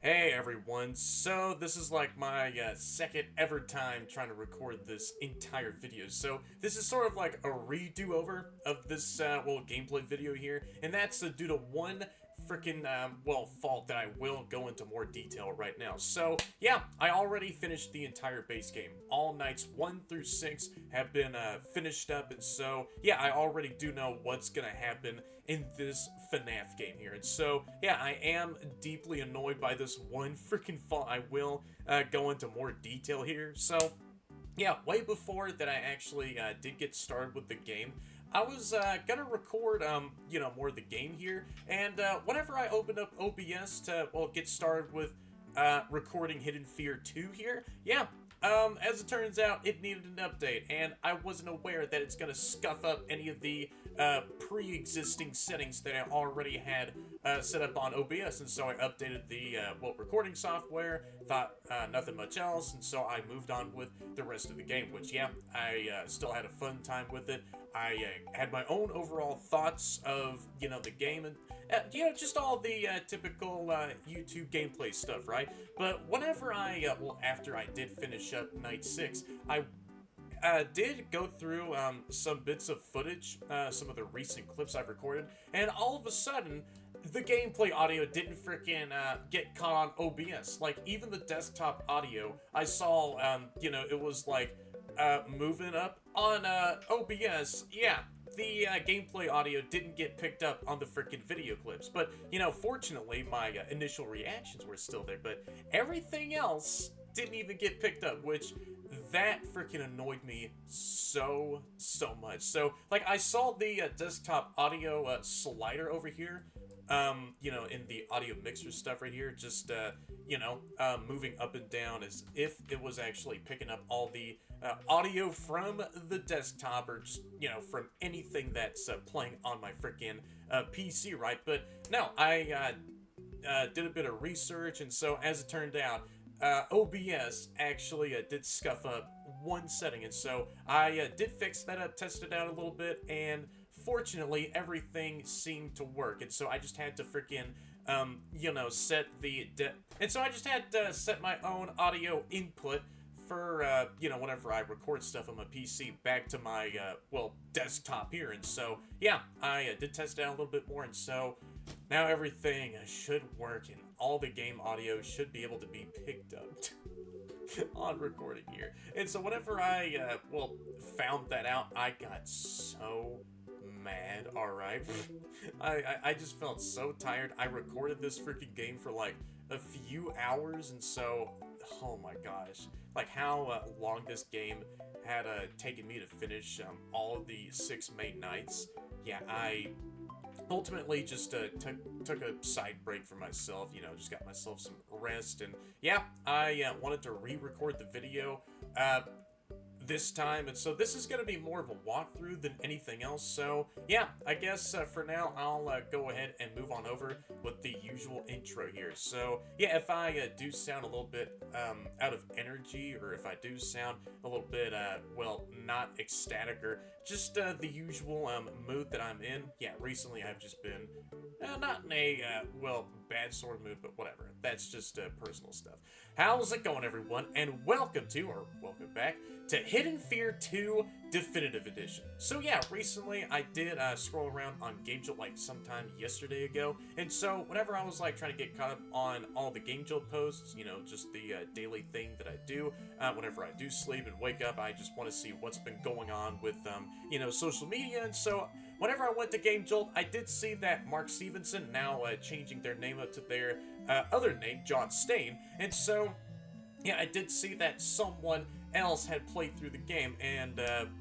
Hey everyone, so this is like my second ever time trying to record this entire video. So this is sort of like a redo over of this gameplay video here, and that's due to one freaking fault that I will go into more detail right now. So yeah, I already finished the entire base game. All nights 1 through 6 have been finished up, and so yeah, I already do know what's gonna happen in this FNAF game here. And so yeah, I am deeply annoyed by this one freaking fault. I will go into more detail here. So yeah, way before that I actually did get started with the game, I was gonna record, more of the game here, and whenever I opened up OBS to, get started with recording Hidden Fear 2 here, yeah, as it turns out, it needed an update, and I wasn't aware that it's gonna scuff up any of the pre-existing settings that I already had set up on OBS, and so I updated the recording software. Thought nothing much else, and so I moved on with the rest of the game. Which, yeah, I still had a fun time with it. I had my own overall thoughts of the game, and just all the typical YouTube gameplay stuff, right? But whenever after I did finish up night 6, I did go through some bits of footage, some of the recent clips I've recorded, and all of a sudden, the gameplay audio didn't freaking get caught on OBS. Like, even the desktop audio, I saw, it was like moving up on OBS. Yeah, the gameplay audio didn't get picked up on the freaking video clips. But, fortunately, my initial reactions were still there, but everything else didn't even get picked up, which that freaking annoyed me so much. So, like, I saw the desktop audio slider over here, in the audio mixer stuff right here, just, moving up and down as if it was actually picking up all the audio from the desktop or just, from anything that's playing on my freaking PC, right? But no, I did a bit of research, and so as it turned out, OBS actually did scuff up one setting, and so I did fix that up, tested it out a little bit, and fortunately everything seemed to work. And so I just had to freaking set and so I just had to set my own audio input for whenever I record stuff on my PC back to my desktop here. And so yeah, I did test it out a little bit more, and so now everything should work, and all the game audio should be able to be picked up on recording here. And so whenever I, found that out, I got so mad, alright? I just felt so tired. I recorded this freaking game for like a few hours, and so, oh my gosh. Like how long this game had taken me to finish all of the 6 main nights. Yeah, I ultimately just took a side break for myself, just got myself some rest, and yeah, I wanted to re-record the video this time, and so this is going to be more of a walkthrough than anything else. So yeah, I guess for now I'll go ahead and move on over with the usual intro here. So yeah, if I do sound a little bit out of energy, or if I do sound a little bit not ecstatic, or just the usual mood that I'm in, yeah, recently I've just been not in a bad sort of mood, but whatever, that's just personal stuff. How's it going, everyone, and welcome back to Hidden Fear 2 Definitive Edition. So yeah, recently I did scroll around on Game Jolt like sometime yesterday ago, and so whenever I was like trying to get caught up on all the Game Jolt posts, just the daily thing that I do, whenever I do sleep and wake up, I just want to see what's been going on with, social media. And so whenever I went to Game Jolt, I did see that Mark Stevenson, now changing their name up to their other name, John Stain, and so yeah, I did see that someone else had played through the game, and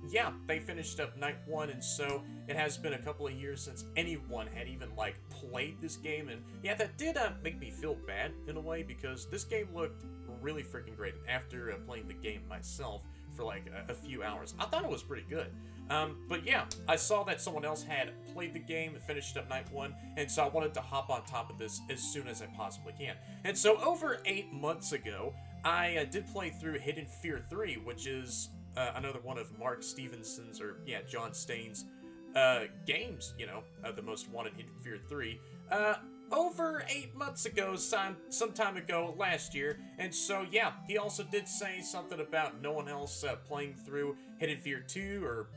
yeah, they finished up night 1, and so it has been a couple of years since anyone had even like played this game. And yeah, that did make me feel bad in a way, because this game looked really freaking great. And after playing the game myself for like a few hours, I thought it was pretty good. But yeah, I saw that someone else had played the game and finished up night 1, and so I wanted to hop on top of this as soon as I possibly can. And so over 8 months ago, I did play through Hidden Fear 3, which is another one of Mark Stevenson's, or yeah, John Stain's games, the most wanted Hidden Fear 3. over 8 months ago, some time ago last year. And so, yeah, he also did say something about no one else playing through Hidden Fear 2, or,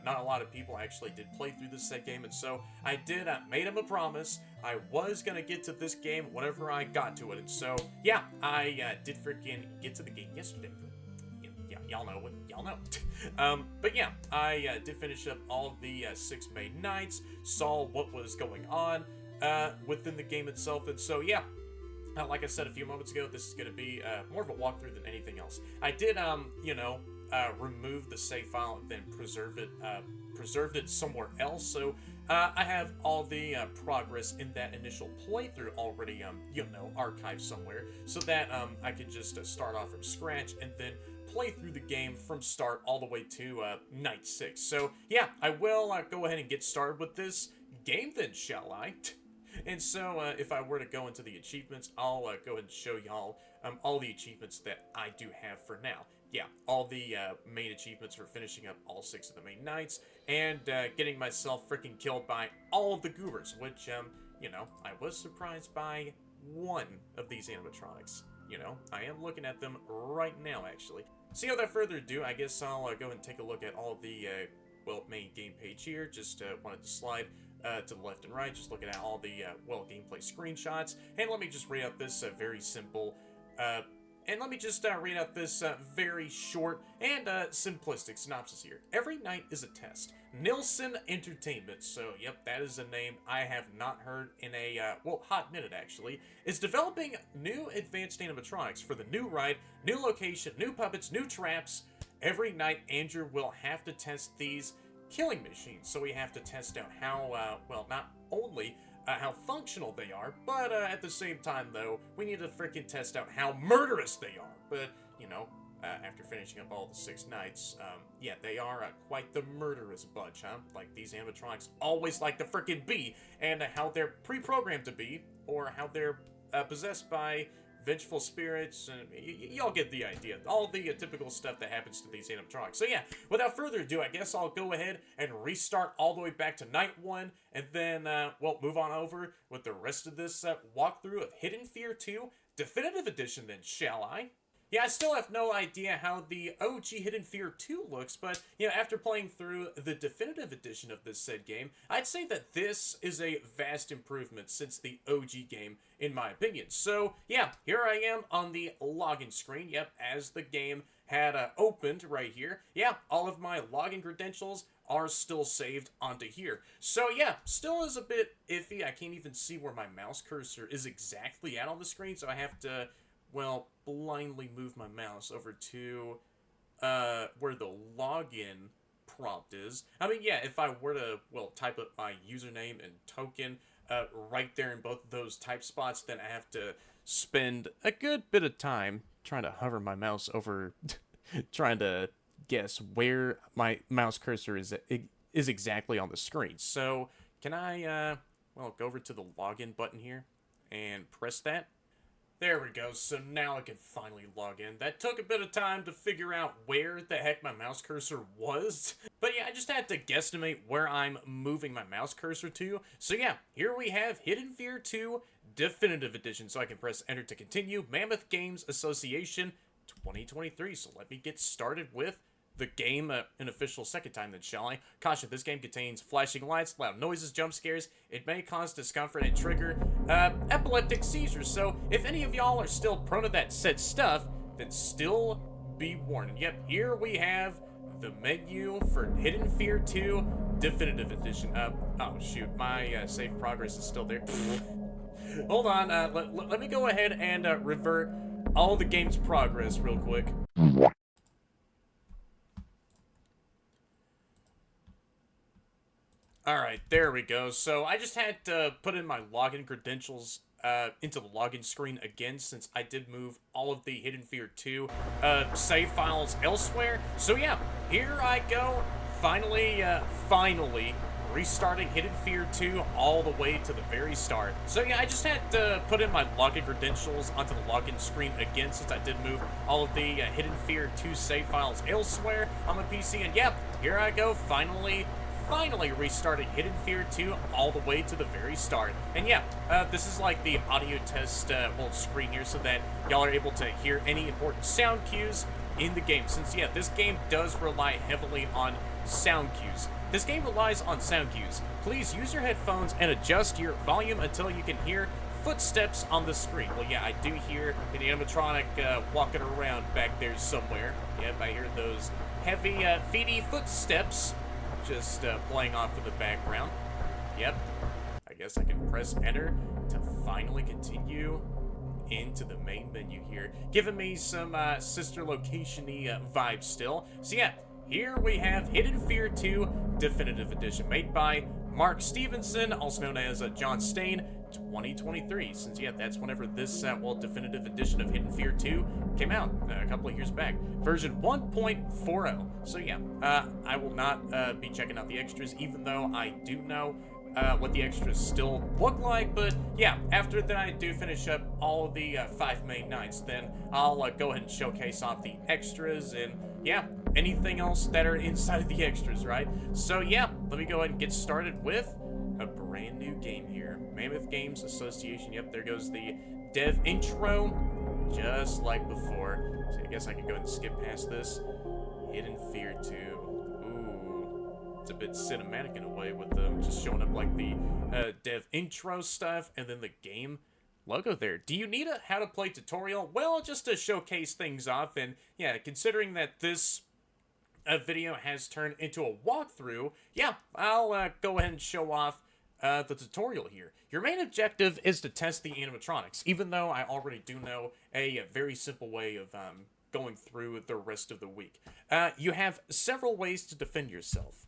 not a lot of people actually did play through this game. And so I did, made him a promise. I was gonna get to this game whenever I got to it. And so, yeah, I did freaking get to the game yesterday. Yeah, y'all know what y'all know. But yeah, I did finish up all of the 6 main nights, saw what was going on within the game itself, and so yeah, like I said a few moments ago, this is going to be more of a walkthrough than anything else. I did, remove the save file and then preserved it somewhere else, so I have all the progress in that initial playthrough already, archived somewhere, so that I could just start off from scratch and then play through the game from start all the way to night 6. So yeah, I will go ahead and get started with this game then, shall I? And so, if I were to go into the achievements, I'll go ahead and show y'all all the achievements that I do have for now. Yeah, all the main achievements for finishing up all 6 of the main nights, and getting myself freaking killed by all of the goobers, which, I was surprised by one of these animatronics. I am looking at them right now, actually. So, without further ado, I guess I'll go ahead and take a look at all the, main game page here. Just wanted to slide to the left and right, just looking at all the, gameplay screenshots. And let me just read out this very simple, very short and simplistic synopsis here. Every night is a test. Nilson Entertainment, so yep, that is a name I have not heard in a, hot minute actually, is developing new advanced animatronics for the new ride, new location, new puppets, new traps. Every night, Andrew will have to test these killing machines, so we have to test out how, not only how functional they are, but at the same time, though, we need to freaking test out how murderous they are. But, after finishing up all the 6 nights, yeah, they are quite the murderous bunch, huh? Like, these animatronics always like to freaking be, and how they're pre-programmed to be, or how they're possessed by vengeful spirits, and y'all get the idea. All the typical stuff that happens to these animatronics. So yeah, without further ado, I guess I'll go ahead and restart all the way back to night 1, and then, move on over with the rest of this walkthrough of Hidden Fear 2 Definitive Edition then, shall I? Yeah, I still have no idea how the OG Hidden Fear 2 looks, but, after playing through the definitive edition of this said game, I'd say that this is a vast improvement since the OG game, in my opinion. So, yeah, here I am on the login screen, yep, as the game had opened right here. Yeah, all of my login credentials are still saved onto here. So, yeah, still is a bit iffy. I can't even see where my mouse cursor is exactly at on the screen, so I have to, blindly move my mouse over to where the login prompt is. I mean, yeah, if I were to, type up my username and token right there in both of those type spots, then I have to spend a good bit of time trying to hover my mouse over, trying to guess where my mouse cursor is exactly on the screen. So, can I, go over to the login button here and press that? There we go, so now I can finally log in. That took a bit of time to figure out where the heck my mouse cursor was. But yeah, I just had to guesstimate where I'm moving my mouse cursor to. So yeah, here we have Hidden Fear 2 Definitive Edition. So I can press enter to continue. Mammoth Games Association 2023. So let me get started with the game an official second time then, shall I? Caution, this game contains flashing lights, loud noises, jump scares. It may cause discomfort and trigger epileptic seizures. So if any of y'all are still prone to that said stuff, then still be warned. And yep, here we have the menu for Hidden Fear 2 Definitive Edition. Oh shoot, my save progress is still there. Hold on, let me go ahead and revert all the game's progress real quick. Alright, there we go. So I just had to put in my login credentials into the login screen again, since I did move all of the Hidden Fear 2 save files elsewhere. So yeah, here I go, finally restarting Hidden Fear 2 all the way to the very start. So yeah, I just had to put in my login credentials onto the login screen again, since I did move all of the Hidden Fear 2 save files elsewhere on my PC. And yeah, here I go, finally finally restarted Hidden Fear 2 all the way to the very start. And yeah, this is like the audio test screen here so that y'all are able to hear any important sound cues in the game. Since, yeah, this game does rely heavily on sound cues. This game relies on sound cues. Please use your headphones and adjust your volume until you can hear footsteps on the screen. Well, yeah, I do hear an animatronic walking around back there somewhere. Yep, I hear those heavy, feety footsteps just playing off in the background. Yep, I guess I can press enter to finally continue into the main menu here, giving me some sister location-y vibes still. So yeah, here we have Hidden Fear 2 Definitive Edition, made by Mark Stevenson, also known as John Stain, 2023. Since yeah, that's whenever this definitive edition of Hidden Fear 2 came out a couple of years back, version 1.40. So yeah, I will not be checking out the extras, even though I do know what the extras still look like. But yeah, after that I do finish up all of the 5 main nights, then I'll go ahead and showcase off the extras and yeah, anything else that are inside of the extras, right? So yeah, let me go ahead and get started with a brand new game here. Mammoth Games Association. Yep, there goes the dev intro, just like before. So I guess I can go ahead and skip past this. Hidden Fear 2. Ooh, it's a bit cinematic in a way with them just showing up like the dev intro stuff and then the game logo there. Do you need a how to play tutorial? Well, just to showcase things off, and yeah, considering that this video has turned into a walkthrough, yeah, I'll go ahead and show off the tutorial here. Your main objective is to test the animatronics, even though I already do know a very simple way of going through the rest of the week. You have several ways to defend yourself.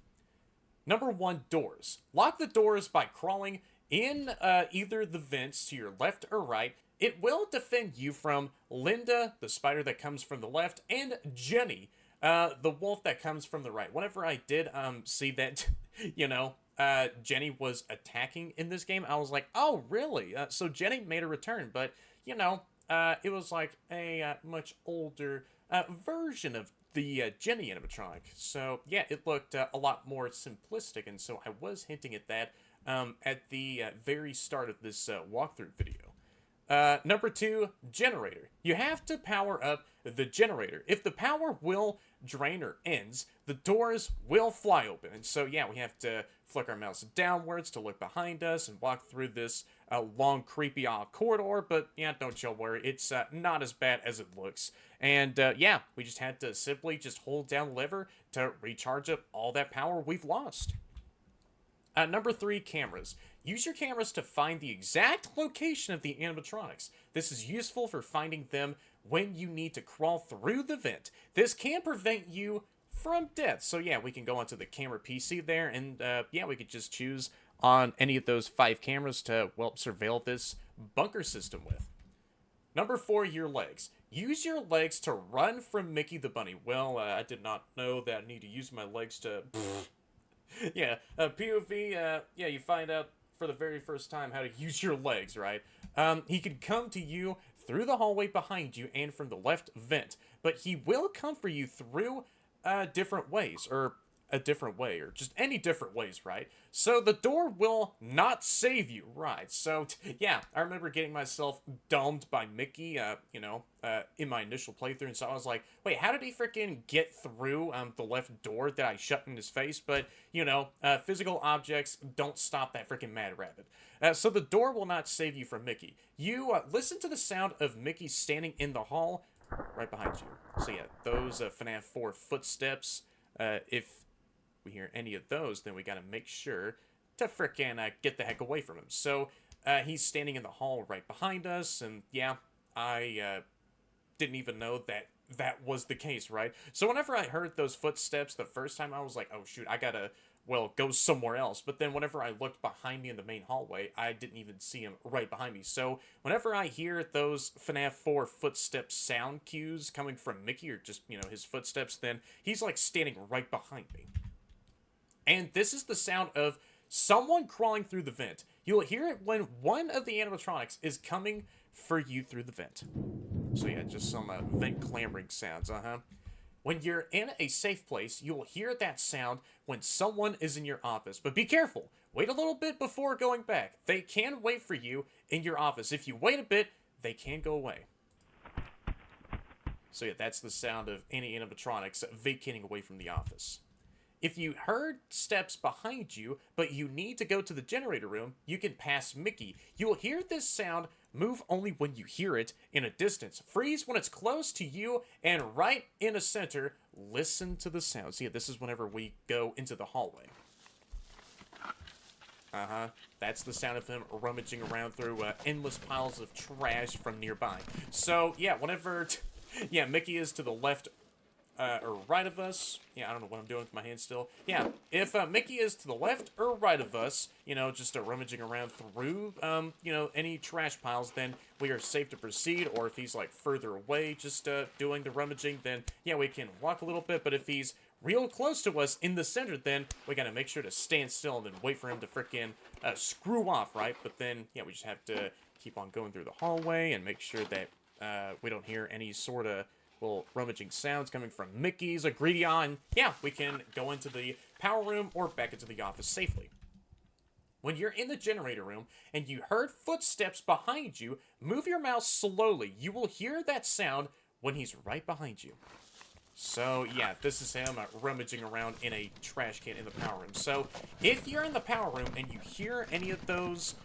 Number 1, doors. Lock the doors by crawling in either the vents to your left or right. It will defend you from Linda, the spider that comes from the left, and Jenny, the wolf that comes from the right. Whenever I did see that, you know, Jenny was attacking in this game, I was like, oh, really? So Jenny made a return, but, you know, it was like a much older version of the Jenny animatronic. So, yeah, it looked a lot more simplistic, and so I was hinting at that at the very start of this walkthrough video. Number 2, generator. You have to power up the generator. If the power will drain or ends, the doors will fly open. And so, yeah, we have to flick our mouse downwards to look behind us and walk through this long, creepy corridor. But, yeah, don't you worry. It's not as bad as it looks. And, yeah, we just had to simply just hold down the lever to recharge up all that power we've lost. Number 3, cameras. Use your cameras to find the exact location of the animatronics. This is useful for finding them when you need to crawl through the vent. This can prevent you from death. So yeah, we can go onto the camera PC there, and yeah, we could just choose on any of those 5 cameras to, well, surveil this bunker system with. Number 4, your legs. Use your legs to run from Mickey the Bunny. Well, I did not know that I need to use my legs to... yeah, POV, yeah, you find out for the very first time how to use your legs, right? He could come to you through the hallway behind you and from the left vent, but he will come for you through different ways, or a different way, or just any different ways, right? So the door will not save you, right? So, yeah, I remember getting myself domed by Mickey, you know, in my initial playthrough, and so I was like, wait, how did he freaking get through the left door that I shut in his face? But, you know, physical objects don't stop that freaking mad rabbit. So the door will not save you from Mickey. You listen to the sound of Mickey standing in the hall right behind you. So, yeah, those FNAF 4 footsteps, if we hear any of those, then we gotta make sure to frickin' get the heck away from him. So, he's standing in the hall right behind us, and yeah, I didn't even know that that was the case, right? So whenever I heard those footsteps the first time, I was like, oh shoot, I gotta, well, go somewhere else. But then whenever I looked behind me in the main hallway, I didn't even see him right behind me. So whenever I hear those FNAF 4 footstep sound cues coming from Mickey, or just, you know, his footsteps, then he's like standing right behind me. And this is the sound of someone crawling through the vent. You'll hear it when one of the animatronics is coming for you through the vent. So yeah, just some vent clambering sounds, when you're in a safe place, you'll hear that sound when someone is in your office. But be careful. Wait a little bit before going back. They can wait for you in your office. If you wait a bit, they can go away. So yeah, that's the sound of any animatronics vacating away from the office. If you heard steps behind you, but you need to go to the generator room, you can pass Mickey. You'll hear this sound, move only when you hear it in a distance, freeze when it's close to you, and right in the center, listen to the sounds. Yeah, this is whenever we go into the hallway. That's the sound of him rummaging around through endless piles of trash from nearby. So, yeah, whenever... yeah, Mickey is to the left or right of us. Yeah, I don't know what I'm doing with my hand still. Yeah, if Mickey is to the left or right of us, you know, just rummaging around through, you know, any trash piles, then we are safe to proceed. Or if he's, like, further away just doing the rummaging, then, yeah, we can walk a little bit. But if he's real close to us in the center, then we gotta make sure to stand still and then wait for him to frickin' screw off, right? But then, yeah, we just have to keep on going through the hallway and make sure that we don't hear any sort of, well, rummaging sounds coming from Mickey's greedy eye, and yeah, we can go into the power room or back into the office safely. When you're in the generator room and you heard footsteps behind you, move your mouse slowly. You will hear that sound when he's right behind you. So, yeah, this is him rummaging around in a trash can in the power room. So, if you're in the power room and you hear any of those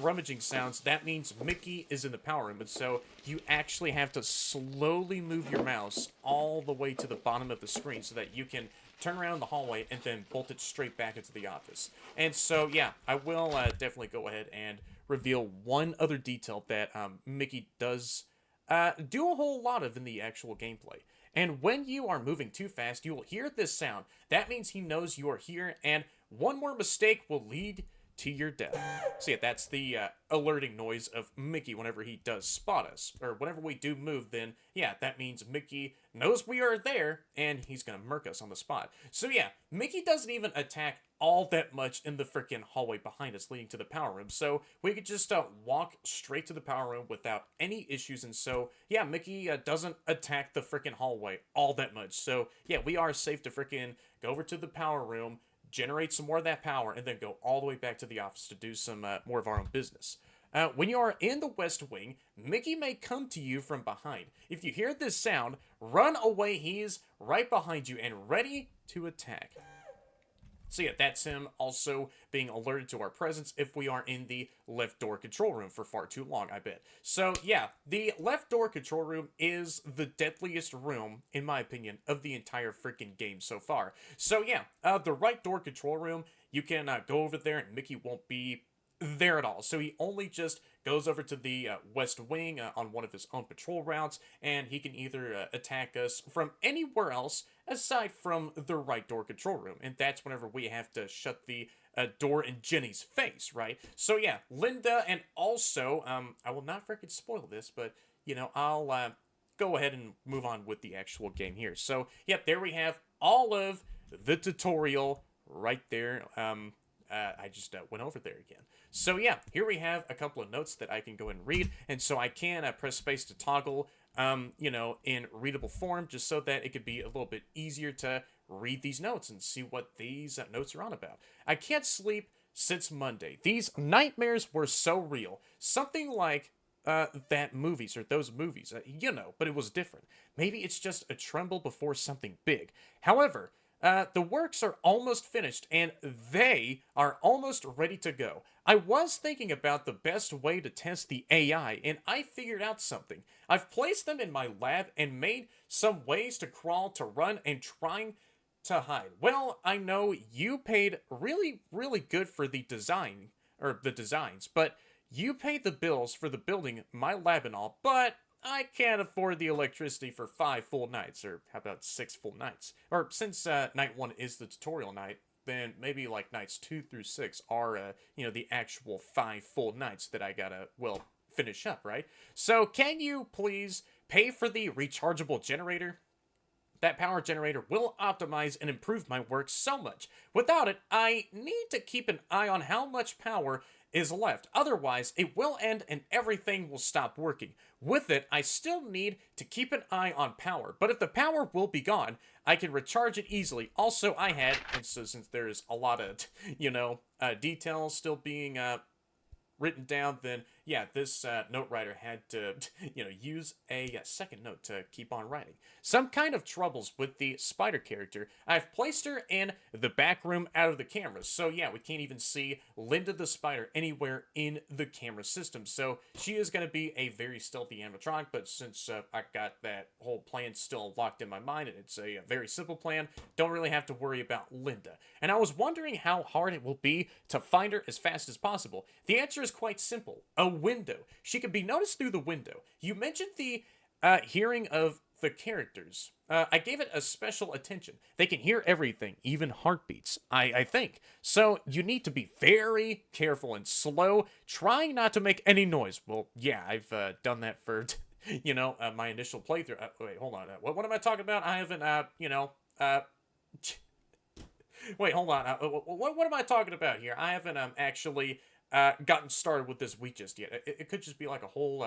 rummaging sounds, that means Mickey is in the power room. And so, you actually have to slowly move your mouse all the way to the bottom of the screen so that you can turn around the hallway and then bolt it straight back into the office. And so, yeah, I will definitely go ahead and reveal one other detail that Mickey does do a whole lot of in the actual gameplay. And when you are moving too fast, you will hear this sound. That means he knows you are here, and one more mistake will lead to your death. So yeah, that's the alerting noise of Mickey whenever he does spot us. Or whenever we do move, then yeah, that means Mickey knows we are there, and he's gonna murk us on the spot. So yeah, Mickey doesn't even attack all that much in the freaking hallway behind us leading to the power room. So we could just walk straight to the power room without any issues. And so yeah, Mickey doesn't attack the freaking hallway all that much. So yeah, we are safe to freaking go over to the power room, generate some more of that power, and then go all the way back to the office to do some more of our own business. When you are in the West Wing, Mickey may come to you from behind. If you hear this sound, run away. He's right behind you and ready to attack. So yeah, that's him also being alerted to our presence if we are in the left door control room for far too long, I bet. So yeah, the left door control room is the deadliest room, in my opinion, of the entire freaking game so far. So yeah, the right door control room, you can go over there and Mickey won't be there at all. So he only just goes over to the West Wing on one of his own patrol routes, and he can either attack us from anywhere else aside from the right door control room. And that's whenever we have to shut the door in Jenny's face, right? So yeah, Linda, and also, I will not freaking spoil this, but, you know, I'll go ahead and move on with the actual game here. So, yep, there we have all of the tutorial right there. I just went over there again. So yeah, here we have a couple of notes that I can go and read, and so I can press space to toggle, you know, in readable form, just so that it could be a little bit easier to read these notes and see what these notes are on about. I can't sleep since Monday. These nightmares were so real. Something like that movies, or those movies, you know, but it was different. Maybe it's just a tremble before something big. However, the works are almost finished, and they are almost ready to go. I was thinking about the best way to test the AI, and I figured out something. I've placed them in my lab and made some ways to crawl, to run, and trying to hide. Well, I know you paid really, really good for the design, or the designs, but you paid the bills for the building, my lab and all, but I can't afford the electricity for 5 full nights, or how about 6 full nights? Or since night 1 is the tutorial night, then maybe like nights 2 through 6 are, you know, the actual 5 full nights that I gotta, well, finish up, right? So can you please pay for the rechargeable generator? That power generator will optimize and improve my work so much. Without it, I need to keep an eye on how much power is left. Otherwise, it will end and everything will stop working. With it, I still need to keep an eye on power. But if the power will be gone, I can recharge it easily. Also, I had, and so since there's a lot of, details still being written down, then yeah, this note writer had to, use a second note to keep on writing. Some kind of troubles with the spider character. I've placed her in the back room out of the cameras, so yeah, we can't even see Linda the spider anywhere in the camera system. So she is going to be a very stealthy animatronic, but since I got that whole plan still locked in my mind, and it's a very simple plan, don't really have to worry about Linda. And I was wondering how hard it will be to find her as fast as possible. The answer is quite simple. A window. She can be noticed through the window. You mentioned the hearing of the characters. I gave it a special attention. They can hear everything, even heartbeats, I think. So you need to be very careful and slow, trying not to make any noise. Well, yeah, I've done that for, my initial playthrough. Wait, hold on. What am I talking about? I haven't, wait, hold on. What am I talking about here? I haven't actually gotten started with this week just yet. It could just be like a whole,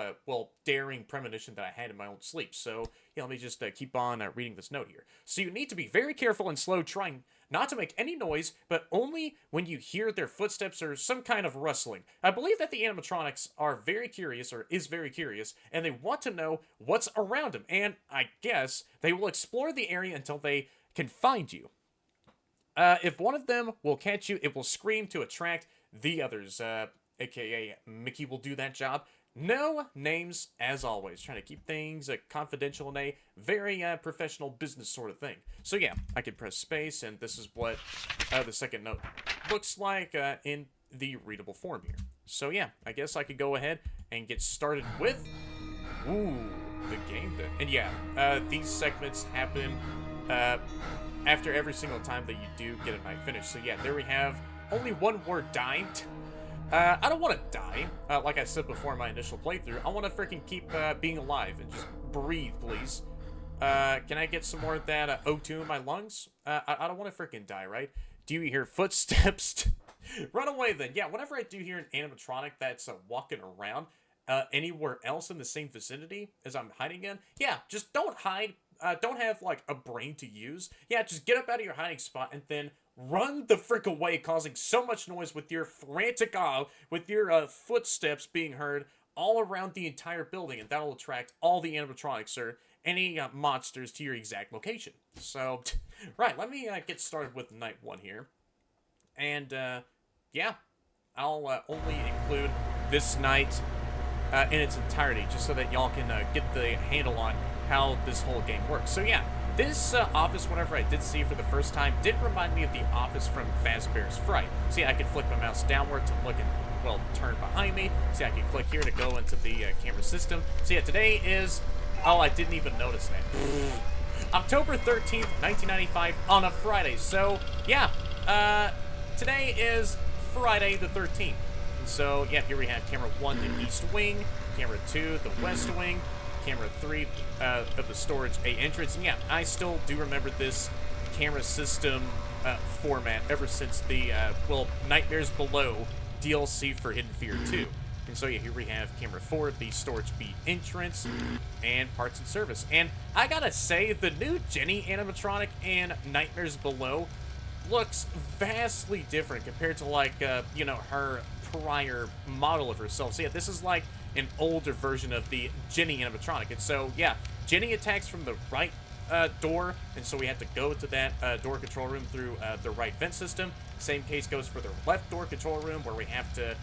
daring premonition that I had in my own sleep. So, yeah, let me just keep on reading this note here. So you need to be very careful and slow, trying not to make any noise, but only when you hear their footsteps or some kind of rustling. I believe that the animatronics are very curious, or is very curious, and they want to know what's around them. And I guess they will explore the area until they can find you. If one of them will catch you, it will scream to attract the others, aka Mickey will do that job. No names, as always. Trying to keep things confidential and a very professional business sort of thing. So yeah, I can press space, and this is what the second note looks like in the readable form here. So yeah, I guess I could go ahead and get started with, the game then. And yeah, these segments happen after every single time that you do get a night finish. So yeah, there we have only one word, dying. I don't want to die. Like I said before in my initial playthrough, I want to freaking keep being alive and just breathe, please. Can I get some more of that O2 in my lungs? I don't want to freaking die, right? Do you hear footsteps? Run away then. Yeah, whenever I do hear an animatronic that's walking around anywhere else in the same vicinity as I'm hiding in, yeah, just don't hide. Don't have, like, a brain to use. Yeah, just get up out of your hiding spot and then run the frick away, causing so much noise with your frantic with your footsteps being heard all around the entire building, and that'll attract all the animatronics or any monsters to your exact location. So, right, let me get started with night one here. And, yeah, I'll only include this night in its entirety, just so that y'all can get the handle on how this whole game works. So yeah, this office, whenever I did see it for the first time, did remind me of the office from Fazbear's Fright. See, I could flick my mouse downward to look and, well, turn behind me. See, I can click here to go into the camera system. So yeah, today is, oh, I didn't even notice that. October 13th, 1995 on a Friday. So yeah, today is Friday the 13th. And so yeah, here we have camera 1, the East Wing, camera 2, the West Wing, camera 3 of the storage A entrance. And yeah, I still do remember this camera system format ever since the, Nightmares Below DLC for Hidden Fear 2. And so yeah, here we have camera 4, the storage B entrance, and parts and service. And I gotta say, the new Jenny animatronic in Nightmares Below looks vastly different compared to, like, her prior model of herself. So yeah, this is like an older version of the Jenny animatronic. And so yeah, Jenny attacks from the right door, and so we have to go to that door control room through the right vent system. Same case goes for the left door control room, where we have to,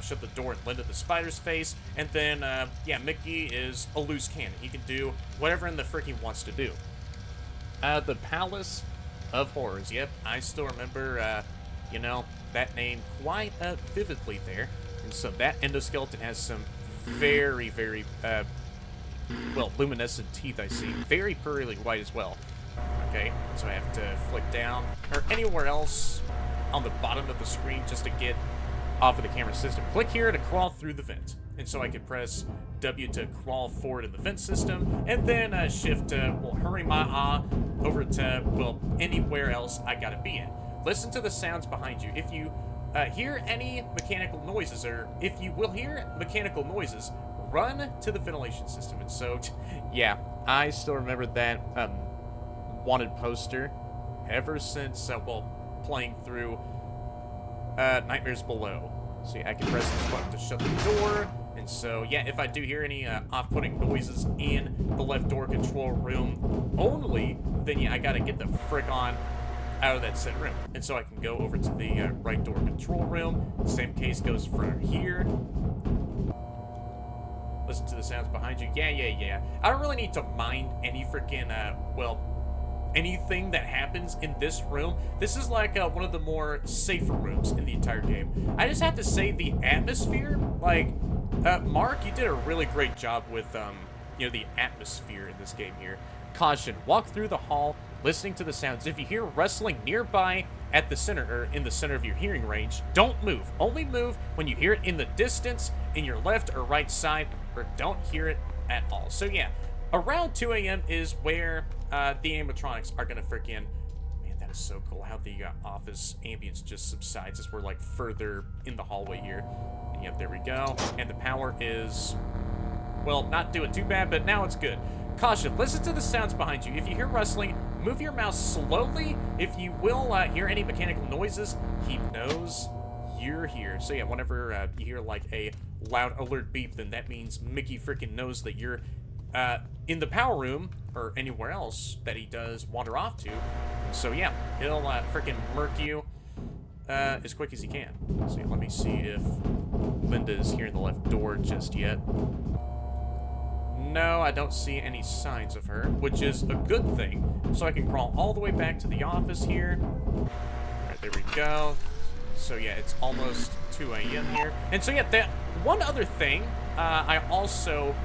shut the door and lend it the spider's face. And then, yeah, Mickey is a loose cannon. He can do whatever in the frick he wants to do. The Palace of Horrors. Yep, I still remember, that name quite vividly there. And so that endoskeleton has some very, very, luminescent teeth, I see. Very pearly white as well. Okay, so I have to flick down, or anywhere else on the bottom of the screen just to get off of the camera system. Click here to crawl through the vent. And so I can press W to crawl forward in the vent system, and then shift to, hurry my over to, anywhere else I gotta be in. Listen to the sounds behind you. If you hear any mechanical noises, or if you will hear mechanical noises, run to the ventilation system. And so, yeah, I still remember that wanted poster ever since, well, playing through Nightmares Below. So yeah, I can press this button to shut the door. And so, yeah, if I do hear any off-putting noises in the left door control room only, then yeah, I gotta get the frick on out of that said room. And so I can go over to the right door control room. Same case goes for here. Listen to the sounds behind you. Yeah. I don't really need to mind any freaking, well, anything that happens in this room. This is like one of the more safer rooms in the entire game. I just have to say the atmosphere, like, Mark, you did a really great job with, you know, the atmosphere in this game here. Caution, walk through the hall, listening to the sounds. If you hear rustling nearby at the center, or in the center of your hearing range, don't move. Only move when you hear it in the distance, in your left or right side, or don't hear it at all. So yeah, around 2 a.m. is where the animatronics are gonna freaking... Man, that is so cool how the office ambience just subsides as we're like further in the hallway here. And yep, there we go. And the power is, well, not doing too bad, but now it's good. Caution, listen to the sounds behind you. If you hear rustling, move your mouse slowly. If you will hear any mechanical noises, he knows you're here. So yeah, whenever you hear like a loud alert beep, then that means Mickey freaking knows that you're in the power room or anywhere else that he does wander off to. So yeah, he'll freaking murk you as quick as he can. So yeah, let me see if Linda's here in the left door just yet. No, I don't see any signs of her, which is a good thing. So I can crawl all the way back to the office here. All right, there we go. So yeah, it's almost 2 a.m. here. And so yeah, that one other thing I also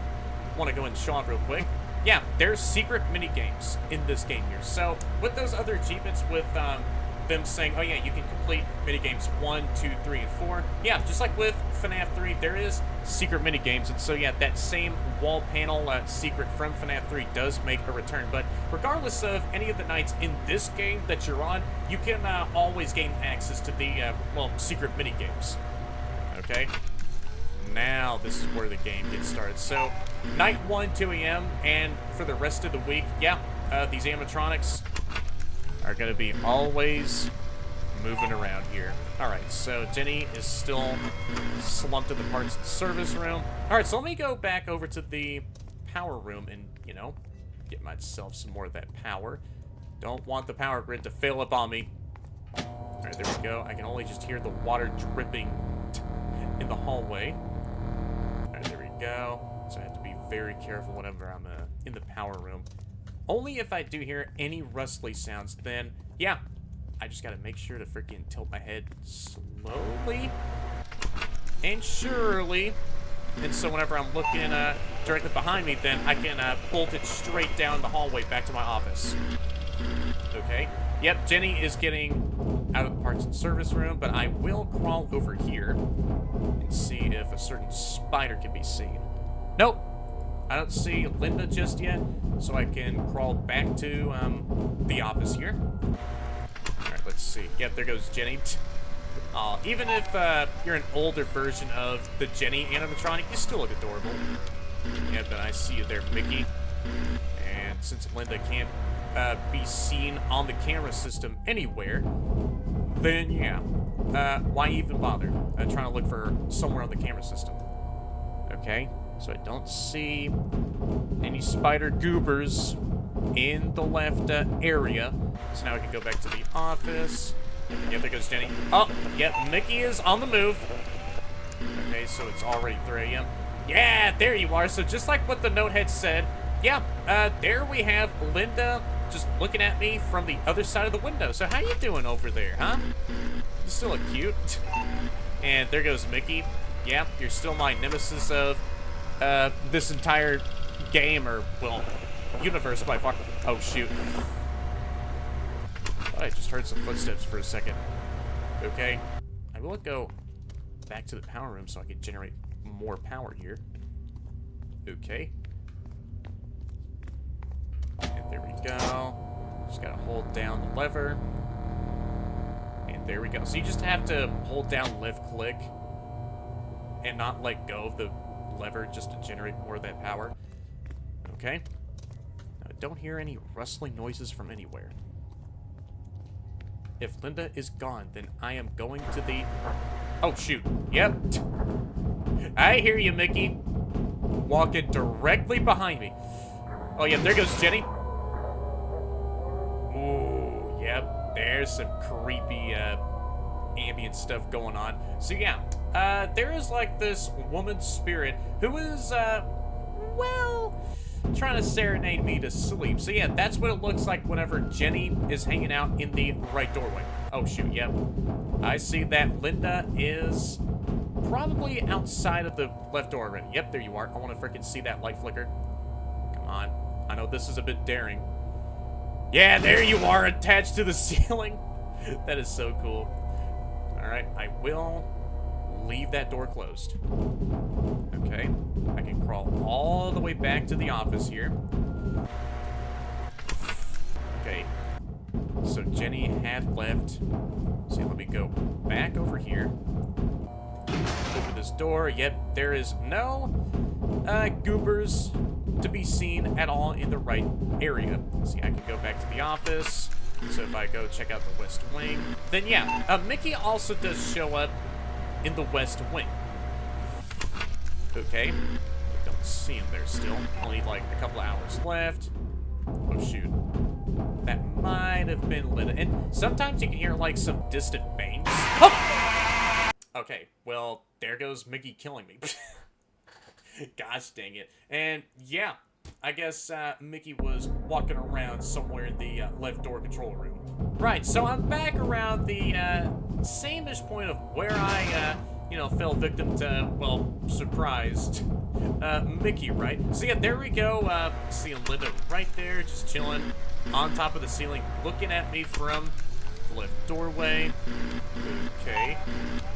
want to go and show off real quick. Yeah, there's secret mini games in this game here. So with those other achievements, with them saying, oh yeah, you can complete mini games 1, 2, 3, and 4. Yeah, just like with FNAF 3, there is secret mini games. And so yeah, that same wall panel secret from FNAF 3 does make a return. But regardless of any of the nights in this game that you're on, you can always gain access to the, well, secret mini games. Okay? Now this is where the game gets started. So night 1, 2 a.m. and for the rest of the week, yeah, these animatronics are gonna be always moving around here. Alright, so Jenny is still slumped in the parts and service room. Alright, so let me go back over to the power room and, you know, get myself some more of that power. Don't want the power grid to fail up on me. Alright, there we go. I can only just hear the water dripping in the hallway. Alright, there we go. So I have to be very careful whenever I'm in the power room. Only if I do hear any rustly sounds, then, yeah, I just gotta make sure to freaking tilt my head slowly and surely. And so whenever I'm looking directly behind me, then I can bolt it straight down the hallway back to my office. Okay. Yep, Jenny is getting out of the parts and service room, but I will crawl over here and see if a certain spider can be seen. Nope. I don't see Linda just yet, so I can crawl back to the office here. Alright, let's see. Yep, there goes Jenny. Even if you're an older version of the Jenny animatronic, you still look adorable. Yeah, but I see you there, Mickey. And since Linda can't be seen on the camera system anywhere, then yeah, why even bother trying to look for her somewhere on the camera system? Okay. So I don't see any spider goobers in the left area. So now we can go back to the office. Yep, there goes Jenny. Oh, yep, Mickey is on the move. Okay, so it's already 3 a.m. Yeah, there you are. So just like what the note had said, yeah, there we have Linda just looking at me from the other side of the window. So how you doing over there, huh? You still look cute. And there goes Mickey. Yeah, you're still my nemesis of this entire game, or, well, universe by far. Oh, shoot. Thought I just heard some footsteps for a second. Okay. I will go back to the power room so I can generate more power here. Okay. And there we go. Just gotta hold down the lever. And There we go. So you just have to hold down left click and not let go of the lever just to generate more of that power. Okay. Now, I don't hear any rustling noises from anywhere. If Linda is gone, then I am going to the... Oh, shoot. Yep. I hear you, Mickey. Walking directly behind me. Oh, yeah, there goes Jenny. Ooh, yep. There's some creepy ambient stuff going on. So, yeah. There is, like, this woman spirit who is, well... trying to serenade me to sleep. So yeah, that's what it looks like whenever Jenny is hanging out in the right doorway. Oh shoot, yep. I see that Linda is probably outside of the left door already. Yep, there you are. I want to freaking see that light flicker. Come on. I know this is a bit daring. Yeah, there you are, attached to the ceiling. That is so cool. Alright, I will leave that door closed. Okay, I can crawl all the way back to the office here. Okay, so Jenny had left. So let me go back over here. Open this door. Yep, there is no goobers to be seen at all in the right area. See, I can go back to the office. So if I go check out the West Wing, then yeah, Mickey also does show up in the West Wing. Okay. Don't see him there still. Only like a couple of hours left. Oh shoot. That might have been Linda. And sometimes you can hear like some distant bangs. Oh! Okay, well, there goes Mickey killing me. Gosh dang it. And yeah, I guess Mickey was walking around somewhere in the left door control room. Right, so I'm back around the same-ish point of where I, you know, fell victim to, well, surprised Mickey, right? So yeah, there we go. Seeing Linda right there, just chilling on top of the ceiling, looking at me from the left doorway. Okay.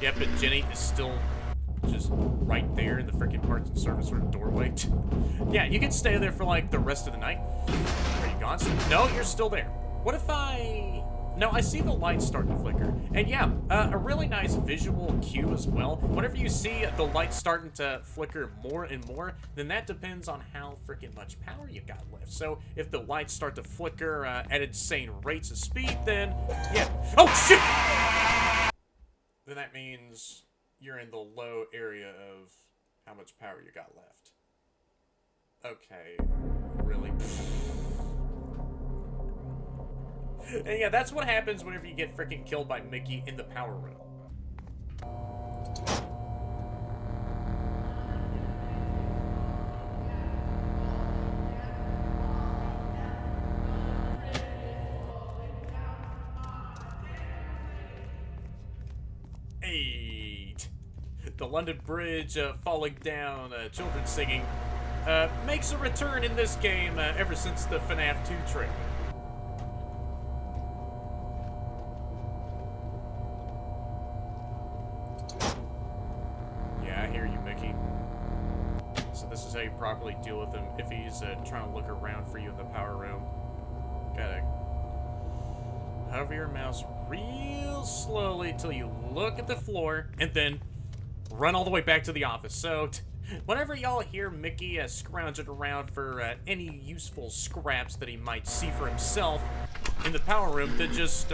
Yep, and Jenny is still just right there in the freaking parts and service sort of doorway. Yeah, you can stay there for like the rest of the night. Are you gone? No, you're still there. What if I... No, I see the lights starting to flicker. And yeah, a really nice visual cue as well. Whenever you see the lights starting to flicker more and more, then that depends on how freaking much power you got left. So if the lights start to flicker at insane rates of speed, then yeah. Oh, shit! Then that means you're in the low area of how much power you got left. Okay, really? And yeah, that's what happens whenever you get freaking killed by Mickey in the power room. Hey, the London Bridge falling down, children singing, makes a return in this game ever since the FNAF 2 trailer. This is how you properly deal with him if he's trying to look around for you in the power room. Gotta hover your mouse real slowly till you look at the floor and then run all the way back to the office. So whenever y'all hear Mickey scrounging around for any useful scraps that he might see for himself in the power room, then just,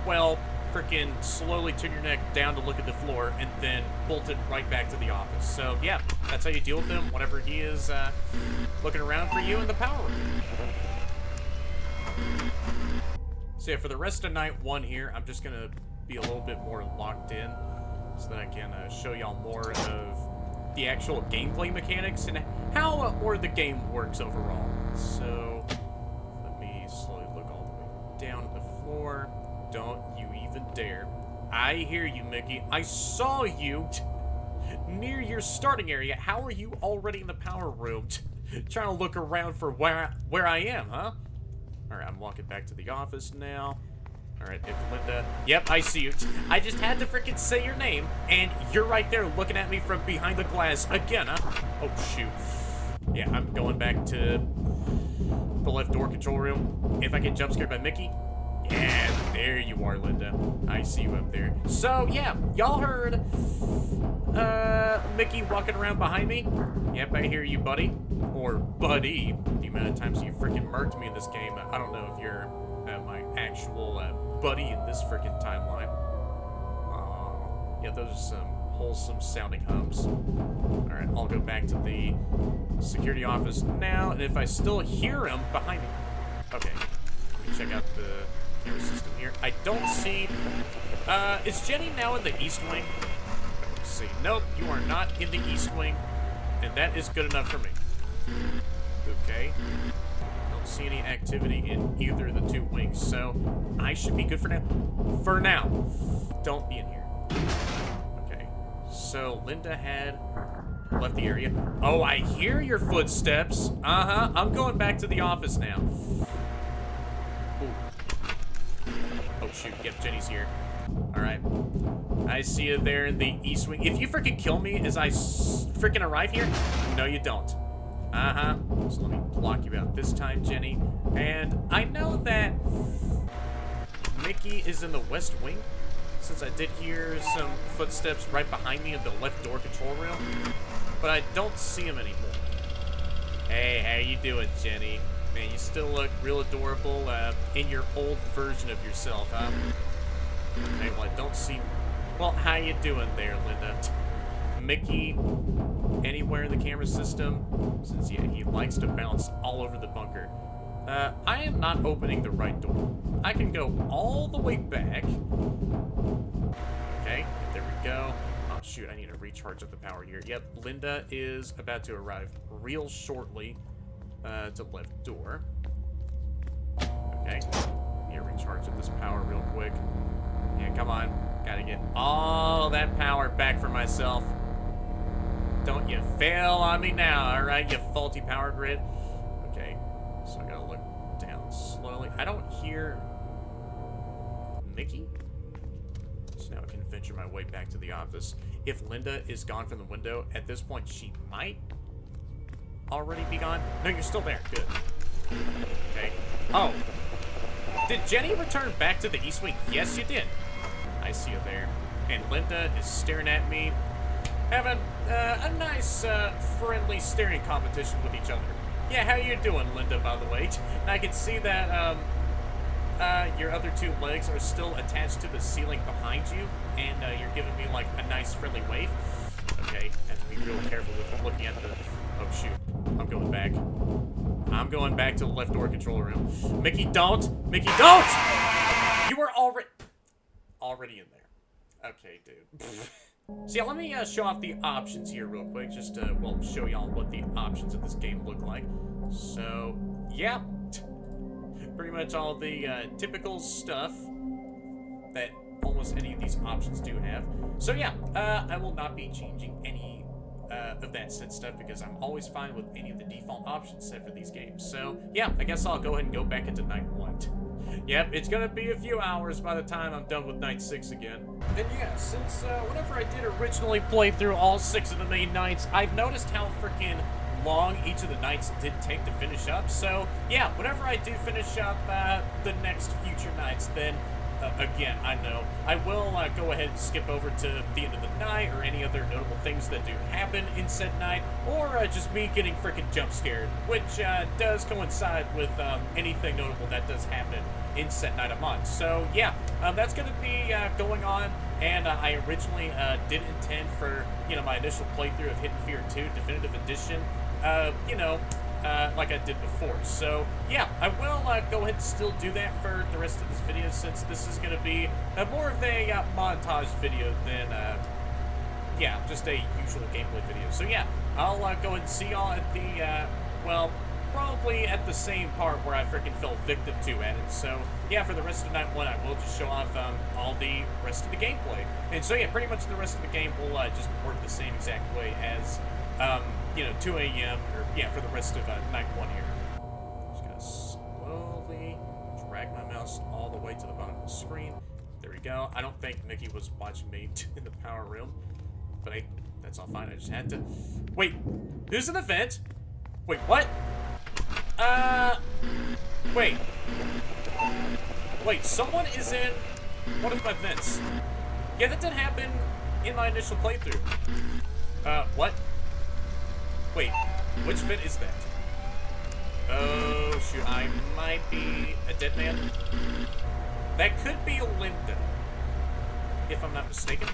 well, freaking slowly turn your neck down to look at the floor and then bolt it right back to the office. So yeah, that's how you deal with him whenever he is looking around for you in the power room. So yeah, for the rest of night one here, I'm just gonna be a little bit more locked in so that I can show y'all more of the actual gameplay mechanics and how more of the game works overall. So let me slowly look all the way down at the floor. Don't you even dare. I hear you, Mickey. I saw you near your starting area. How are you already in the power room trying to look around for where I am, huh? Alright, I'm walking back to the office now. Alright, if Linda... Yep, I see you. I just had to freaking say your name, and you're right there looking at me from behind the glass again, huh? Oh, shoot. Yeah, I'm going back to the left door control room. If I get jump scared by Mickey... Yeah, There you are, Linda. I see you up there. So, yeah, y'all heard Mickey walking around behind me? Yep, I hear you, buddy. Or buddy. The amount of times you freaking murked me in this game. I don't know if you're my actual buddy in this freaking timeline. Yeah, those are some wholesome sounding hums. Alright, I'll go back to the security office now, and if I still hear him behind me. Okay, let me check out the camera system here. I don't see. Is Jenny now in the East Wing? Let's see. Nope, you are not in the East Wing, and that is good enough for me. Okay. Don't see any activity in either of the two wings, so I should be good for now. For now. Don't be in here. Okay. So Linda had left the area. Oh, I hear your footsteps. Uh-huh. I'm going back to the office now. Ooh. Oh, shoot. Yep, Jenny's here. Alright. I see you there in the East Wing. If you freaking kill me as I freaking arrive here, no, you don't. Uh-huh. So let me block you out this time, Jenny. And I know that Mickey is in the West Wing, since I did hear some footsteps right behind me in the left door control room. But I don't see him anymore. Hey, how you doing, Jenny? Man, you still look real adorable in your old version of yourself, huh? Hey, well, I don't see... Well, how you doing there, Linda? Mickey, anywhere in the camera system? Since, yeah, he likes to bounce all over the bunker. I am not opening the right door. I can go all the way back. Okay, there we go. Oh, shoot, I need to recharge up the power here. Yep, Linda is about to arrive real shortly to left door. Okay, need to recharge up this power real quick. Yeah, come on. Gotta get all that power back for myself. Don't you fail on me now, alright, you faulty power grid. Okay, so I gotta look down slowly. I don't hear Mickey? So now I can venture my way back to the office. If Linda is gone from the window, at this point she might already be gone. No, you're still there. Good. Okay. Oh. Did Jenny return back to the East Wing? Yes, you did. I see you there. And Linda is staring at me, having a nice, friendly staring competition with each other. Yeah, how you doing, Linda, by the way? And I can see that, your other two legs are still attached to the ceiling behind you, and, you're giving me, like, a nice friendly wave. Okay, have to be real careful with looking at the... Oh, shoot. I'm going back. I'm going back to the left door control room. Mickey, don't! Mickey, don't! You were already in there. Okay, dude. So yeah, let me show off the options here real quick, just to, well, show y'all what the options of this game look like. So, yeah. Pretty much all the typical stuff that almost any of these options do have. So yeah, I will not be changing any of that set stuff because I'm always fine with any of the default options set for these games. So yeah, I guess I'll go ahead and go back into night 1. Yep, it's gonna be a few hours by the time I'm done with night 6 again. And yeah, since whenever I did originally play through all 6 of the main nights, I've noticed how freaking long each of the nights did take to finish up. So yeah, whenever I do finish up the next future nights, then again, I know I will go ahead and skip over to the end of the night or any other notable things that do happen in said night, or just me getting freaking jump scared, which does coincide with anything notable that does happen in said night I'm on. So yeah, that's going to be going on, and I originally did intend for, you know, my initial playthrough of Hidden Fear 2 Definitive Edition, you know, like I did before. So yeah, I will go ahead and still do that for the rest of this video, since this is going to be more of a montage video than yeah, just a usual gameplay video. So yeah, I'll go ahead and see y'all at the well, probably at the same part where I freaking fell victim to at it. So yeah, for the rest of night 1, I will just show off all the rest of the gameplay. And so yeah, pretty much the rest of the game will just work the same exact way as you know, 2 a.m. or yeah, for the rest of night 1 here. Just gonna slowly drag my mouse all the way to the bottom of the screen. There we go. I don't think Mickey was watching me in the power room, but that's all fine. I just had to. Wait, who's in the vent? Wait, what? Wait. Wait, someone is in one of my vents. Yeah, that did happen in my initial playthrough. What? Wait, which vent is that? Oh, shoot, I might be a dead man. That could be Linda, if I'm not mistaken.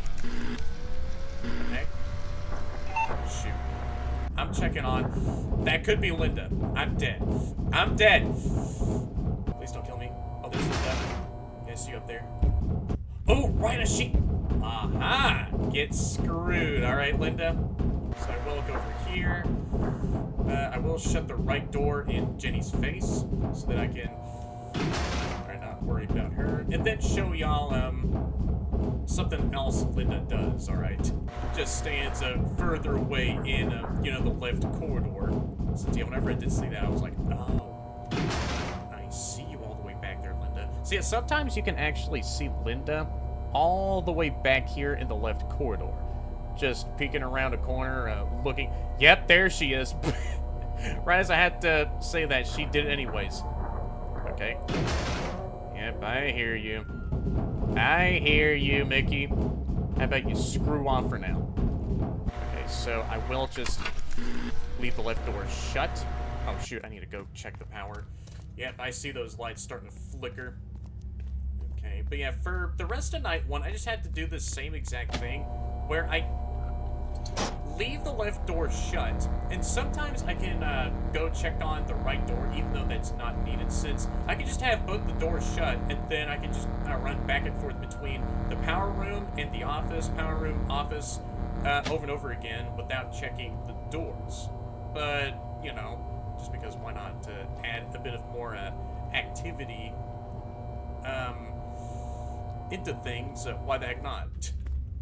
Okay. Shoot. I'm checking on. That could be Linda. I'm dead. I'm dead. Please don't kill me. Oh, there's Linda. Yeah, I see you up there. Oh, right as she... Aha! Get screwed. All right, Linda. So I will go over here. I will shut the right door in Jenny's face so that I can not worry about her. And then show y'all something else Linda does, all right? Just stands further away in, you know, the left corridor. So yeah, whenever I did see that, I was like, oh, I see you all the way back there, Linda. So yeah, sometimes you can actually see Linda all the way back here in the left corridor. Just peeking around a corner, looking. Yep, there she is. Right as I had to say that, she did it anyways. Okay. Yep, I hear you. I hear you, Mickey. How about you screw off for now? Okay, so I will just leave the left door shut. Oh, shoot, I need to go check the power. Yep, I see those lights starting to flicker. Okay, but yeah, for the rest of night one, I just had to do the same exact thing where I leave the left door shut, and sometimes I can go check on the right door, even though that's not needed, since I can just have both the doors shut, and then I can just run back and forth between the power room and the office, power room, office, over and over again without checking the doors. But, you know, just because why not, to add a bit of more activity into things, why the heck not?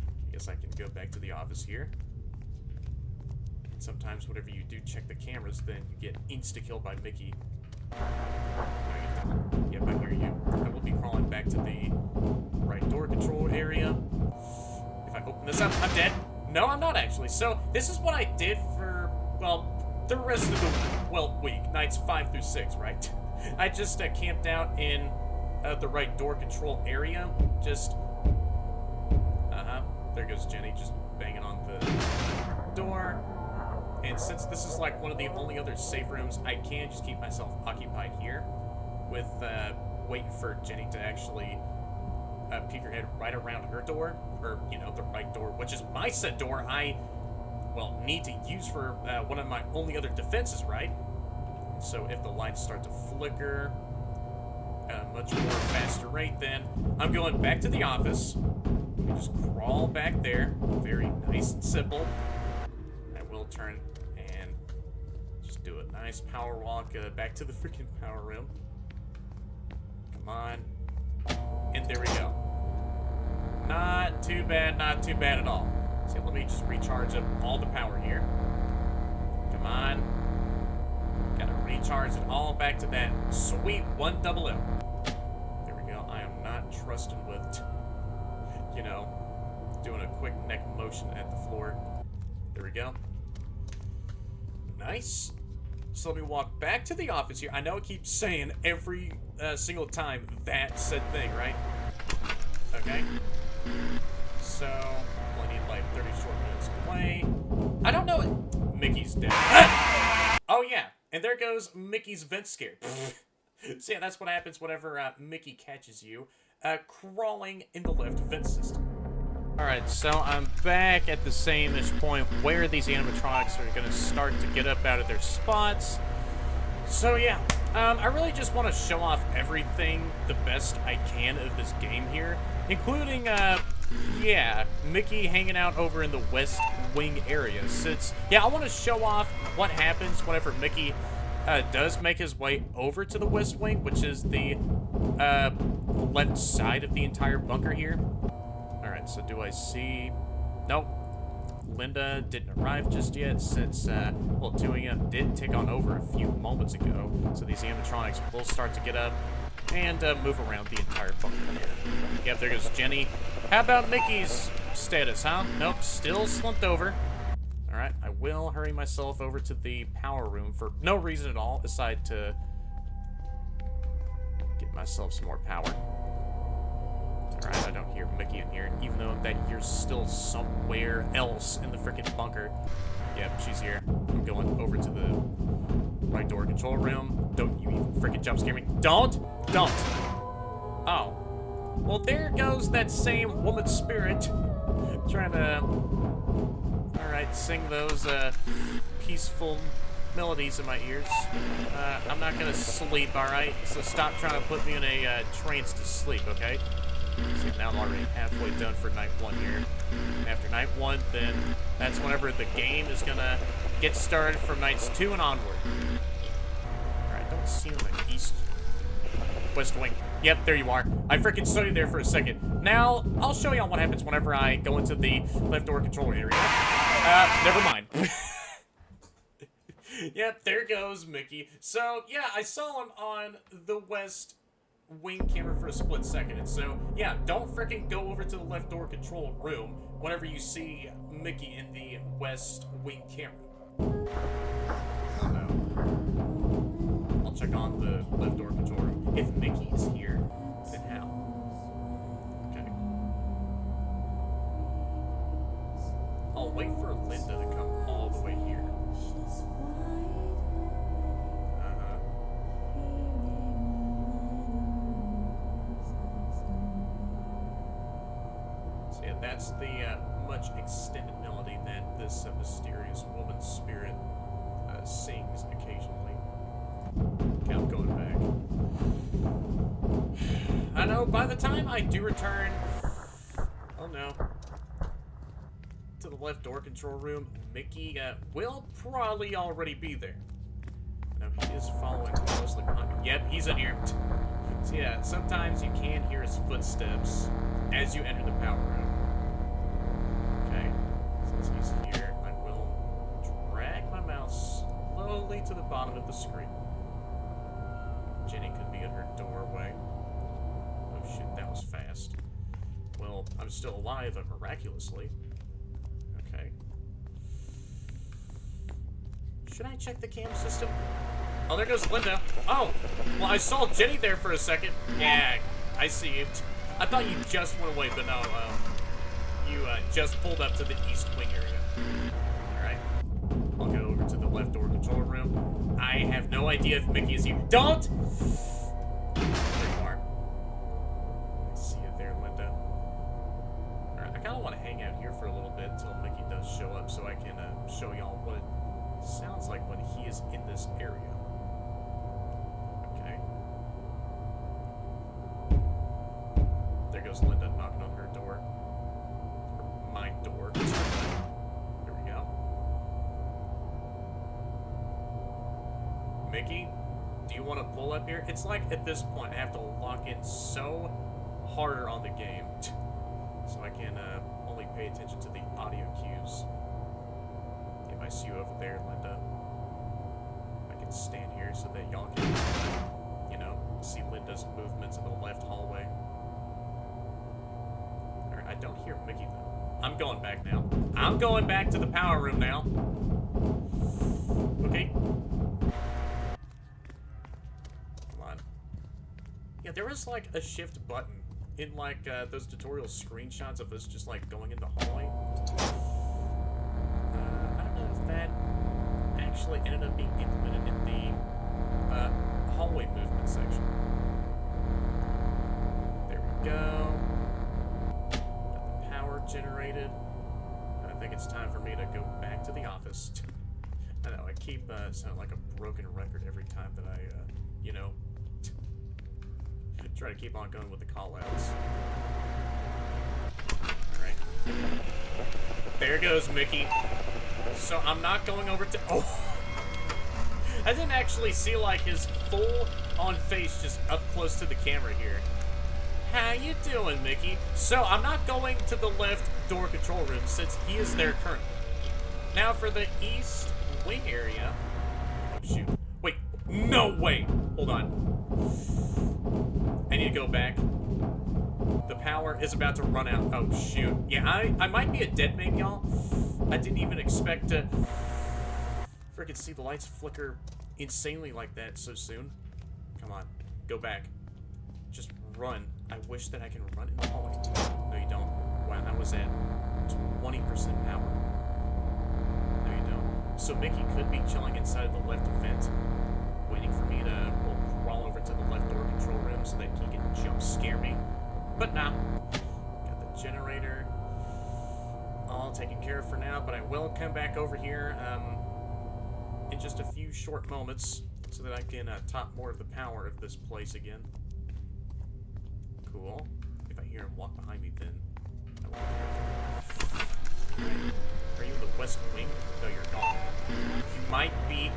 I guess I can go back to the office here. Sometimes whenever you do check the cameras, then you get insta-killed by Mickey. Yep, I hear you. I will be crawling back to the right door control area. If I open this up, I'm dead. No, I'm not actually. So this is what I did for, well, the rest of the, well, week. Nights 5 through 6, right? I just camped out in the right door control area. Just, there goes Jenny, just banging on the door. And since this is like one of the only other safe rooms, I can just keep myself occupied here with waiting for Jenny to actually peek her head right around her door, or, you know, the right door, which is my set door I, well, need to use for one of my only other defenses, right? So if the lights start to flicker at a much more faster rate, then I'm going back to the office. Let me just crawl back there. Very nice and simple. I will turn and just do a nice power walk back to the freaking power room. Come on. And there we go. Not too bad at all. So let me just recharge up all the power here. Come on. Gotta recharge it all back to that sweet 100. There we go. I am not trusting with, you know, doing a quick neck motion at the floor. There we go. Nice. So let me walk back to the office here. I know it keeps saying every single time that said thing, right? Okay. So, we'll need like 30 short minutes to play. I don't know it. Mickey's dead. Oh yeah, and there goes Mickey's vent scare. So yeah, that's what happens whenever Mickey catches you crawling in the left vent system. Alright, so I'm back at the same-ish point where these animatronics are going to start to get up out of their spots. So yeah, I really just want to show off everything the best I can of this game here, including, yeah, Mickey hanging out over in the West Wing area, since, yeah, I want to show off what happens whenever Mickey does make his way over to the West Wing, which is the left side of the entire bunker here. Alright, so do I see... Nope. Linda didn't arrive just yet, since, well, 2AM did take on over a few moments ago, so these animatronics will start to get up and move around the entire bunker. Yep, there goes Jenny. How about Mickey's status, huh? Nope, still slumped over. Alright, I will hurry myself over to the power room for no reason at all, aside to get myself some more power. Alright, I don't hear Mickey in here, even though that you're still somewhere else in the freaking bunker. Yep, she's here. I'm going over to the right door control room. Don't you even freaking jump scare me. Don't! Oh. Well, there goes that same woman spirit. Trying to... Alright, sing those, peaceful melodies in my ears. I'm not gonna sleep, alright? So stop trying to put me in a, trance to sleep, okay? See, now I'm already halfway done for night 1 here. After night 1, then that's whenever the game is gonna get started from nights 2 and onward. Alright, don't see you in the east. West wing. Yep, there you are. I freaking saw you there for a second. Now, I'll show y'all what happens whenever I go into the left door control area. Never mind. Yep, there goes Mickey. So, yeah, I saw him on the west wing camera for a split second. And so, yeah, don't freaking go over to the left door control room whenever you see Mickey in the west wing camera. Oh, no. I'll check on the left door control room. If Mickey is here, then how? Okay. I'll wait for Linda to come all the way here. So yeah, that's the much extended melody that this mysterious woman spirit sings occasionally. Okay, I'm going back. I know, by the time I do return... Oh no. To the left door control room, Mickey will probably already be there. No, he is following closely behind me. Yep, he's in here. So yeah, sometimes you can hear his footsteps as you enter the power room. Okay, since he's here, I will drag my mouse slowly to the bottom of the screen. Jenny could be in her doorway. Oh shit, that was fast. Well, I'm still alive, miraculously. Okay. Should I check the cam system? Oh, there goes Linda. Oh, well, I saw Jenny there for a second. Yeah, I see you. I thought you just went away, but no, you just pulled up to the east wing area. Alright. I'll go over to the left door control room. I have no idea if Mickey is here. Don't! There you are. I see you there, Linda. Alright, I kind of want to hang out here for a little bit until Mickey does show up so I can show y'all what it sounds like when he is in this area. Okay. There goes Linda knocking on her door. Or my door. There we go. Mickey, do you want to pull up here? It's like at this point I have to lock in so harder on the game so I can only pay attention to the audio cues. If I see you over there, Linda, I can stand here so that y'all can, you know, see Linda's movements in the left hallway. Alright, I don't hear Mickey though. I'm going back now. I'm going back to the power room now. Okay. Come on. Yeah, there was like a shift button in like those tutorial screenshots of us just like going in the hallway. I don't know if that actually ended up being implemented in the hallway movement section. There we go. Got the power generated. I think it's time for me to go back to the office. I know, I keep sounding like a broken record every time that I, you know, try to keep on going with the call-outs. Alright. There goes Mickey. So I'm not going over to... Oh! I didn't actually see, like, his full-on face just up close to the camera here. How you doing, Mickey? So I'm not going to the left door control room since he is there currently. Now for the east wing area... Oh, shoot. Wait. No way! Hold on. I need to go back. The power is about to run out. Oh, shoot. Yeah, I might be a dead man, y'all. I didn't even expect to freaking see the lights flicker insanely like that so soon. Come on. Go back. Just run. I wish that I can run in the hallway. No, you don't. Wow, that was at 20% power. No, you don't. So Mickey could be chilling inside of the left vent, waiting for me to, well, crawl over to the left door control room so that he can jump scare me. But nah. Got the generator all taken care of for now, but I will come back over here in just a few short moments so that I can top more of the power of this place again. Cool. If I hear him walk behind me, then I will be careful. Right. Are you in the west wing? No, you're gone. You might be